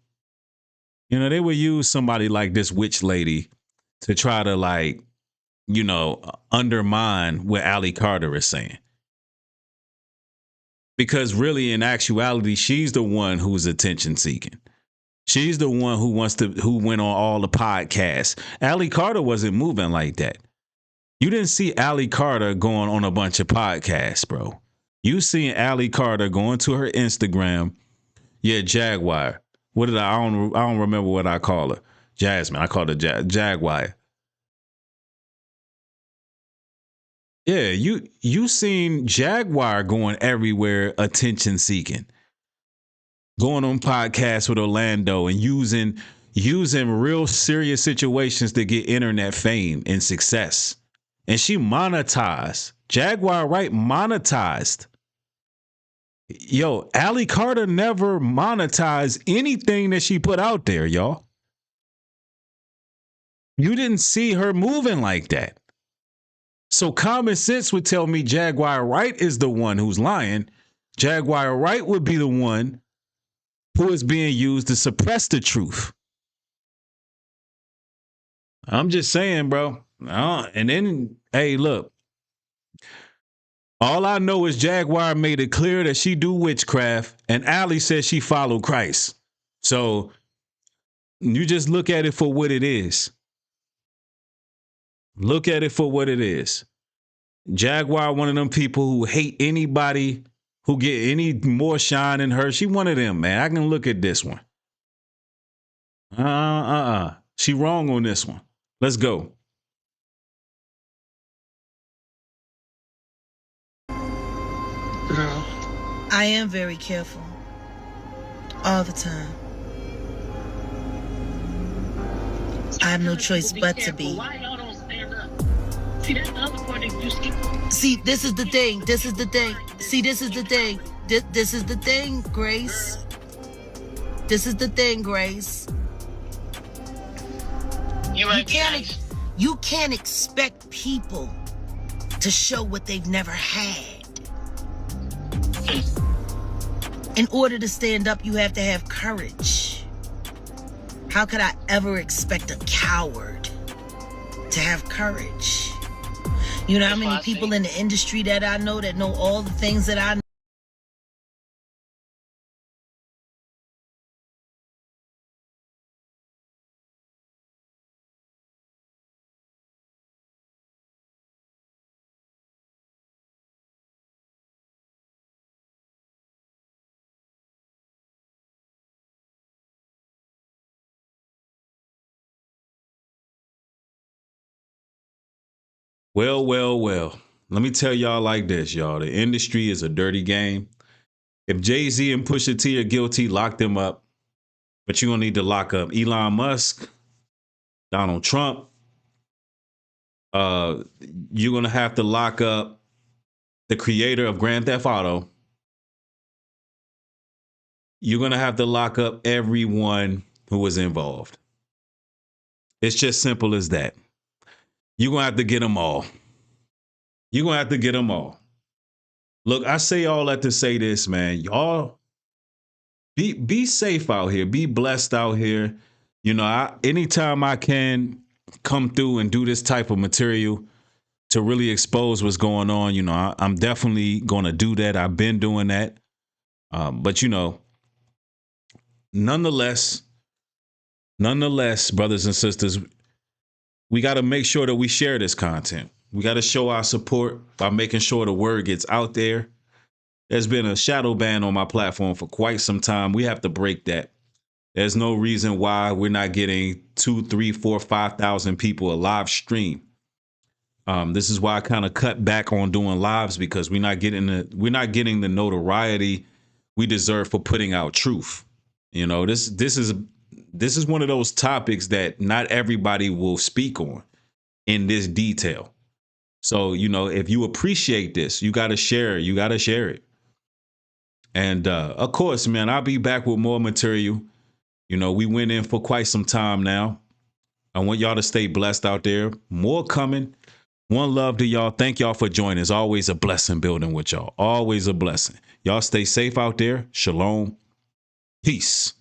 You know, they will use somebody like this witch lady to try to, like, you know, undermine what Ali Carter is saying. Because really, in actuality, she's the one who's attention seeking. She's the one who went on all the podcasts. Ali Carter wasn't moving like that. You didn't see Ali Carter going on a bunch of podcasts, bro. You seen Ali Carter going to her Instagram. Yeah, Jaguar. What did I don't remember what I call her. Jasmine. I call her Jaguar. Yeah, you seen Jaguar going everywhere attention seeking. going on podcasts with Orlando and using real serious situations to get internet fame and success. And she monetized. Jaguar Wright monetized. Yo, Allie Carter never monetized anything that she put out there, y'all. You didn't see her moving like that. So common sense would tell me Jaguar Wright is the one who's lying. Jaguar Wright would be the one who is being used to suppress the truth. I'm just saying, bro. And then, hey, look. All I know is Jaguar made it clear that she do witchcraft, and Allie says she followed Christ. So you just look at it for what it is. Look at it for what it is. Jaguar, one of them people who hate anybody who get any more shine than her. She one of them, man. I can look at this one. She wrong on this one. Let's go. Girl, I am very careful. All the time. I have no choice but to be. Why y'all don't stand up? See, that's the other part that you skip. See, this is the thing. This is the thing. See, this is the thing. This is the thing, Grace. This is the thing, Grace. You can't expect people to show what they've never had. In order to stand up, you have to have courage. How could I ever expect a coward to have courage? You know how many people in the industry that I know that know all the things that I know? Well. Let me tell y'all like this, y'all. The industry is a dirty game. If Jay-Z and Pusha T are guilty, lock them up. But you're going to need to lock up Elon Musk, Donald Trump. You're going to have to lock up the creator of Grand Theft Auto. You're going to have to lock up everyone who was involved. It's just simple as that. You're going to have to get them all. You're going to have to get them all. Look, I say all that to say this, man. Y'all be safe out here. Be blessed out here. You know, anytime I can come through and do this type of material to really expose what's going on, you know, I'm definitely going to do that. I've been doing that. But, you know, nonetheless, brothers and sisters, we got to make sure that we share this content. We got to show our support by making sure the word gets out there. There's been a shadow ban on my platform for quite some time. We have to break that. There's no reason why we're not getting 2, 3, 4, 5,000 people a live stream. This is why I kind of cut back on doing lives, because we're not getting the notoriety we deserve for putting out truth. You know, this is one of those topics that not everybody will speak on in this detail. So, you know, if you appreciate this, you got to share it. You got to share it. And of course, man, I'll be back with more material. You know, we went in for quite some time now. I want y'all to stay blessed out there. More coming. One love to y'all. Thank y'all for joining. It's always a blessing building with y'all. Always a blessing. Y'all stay safe out there. Shalom. Peace.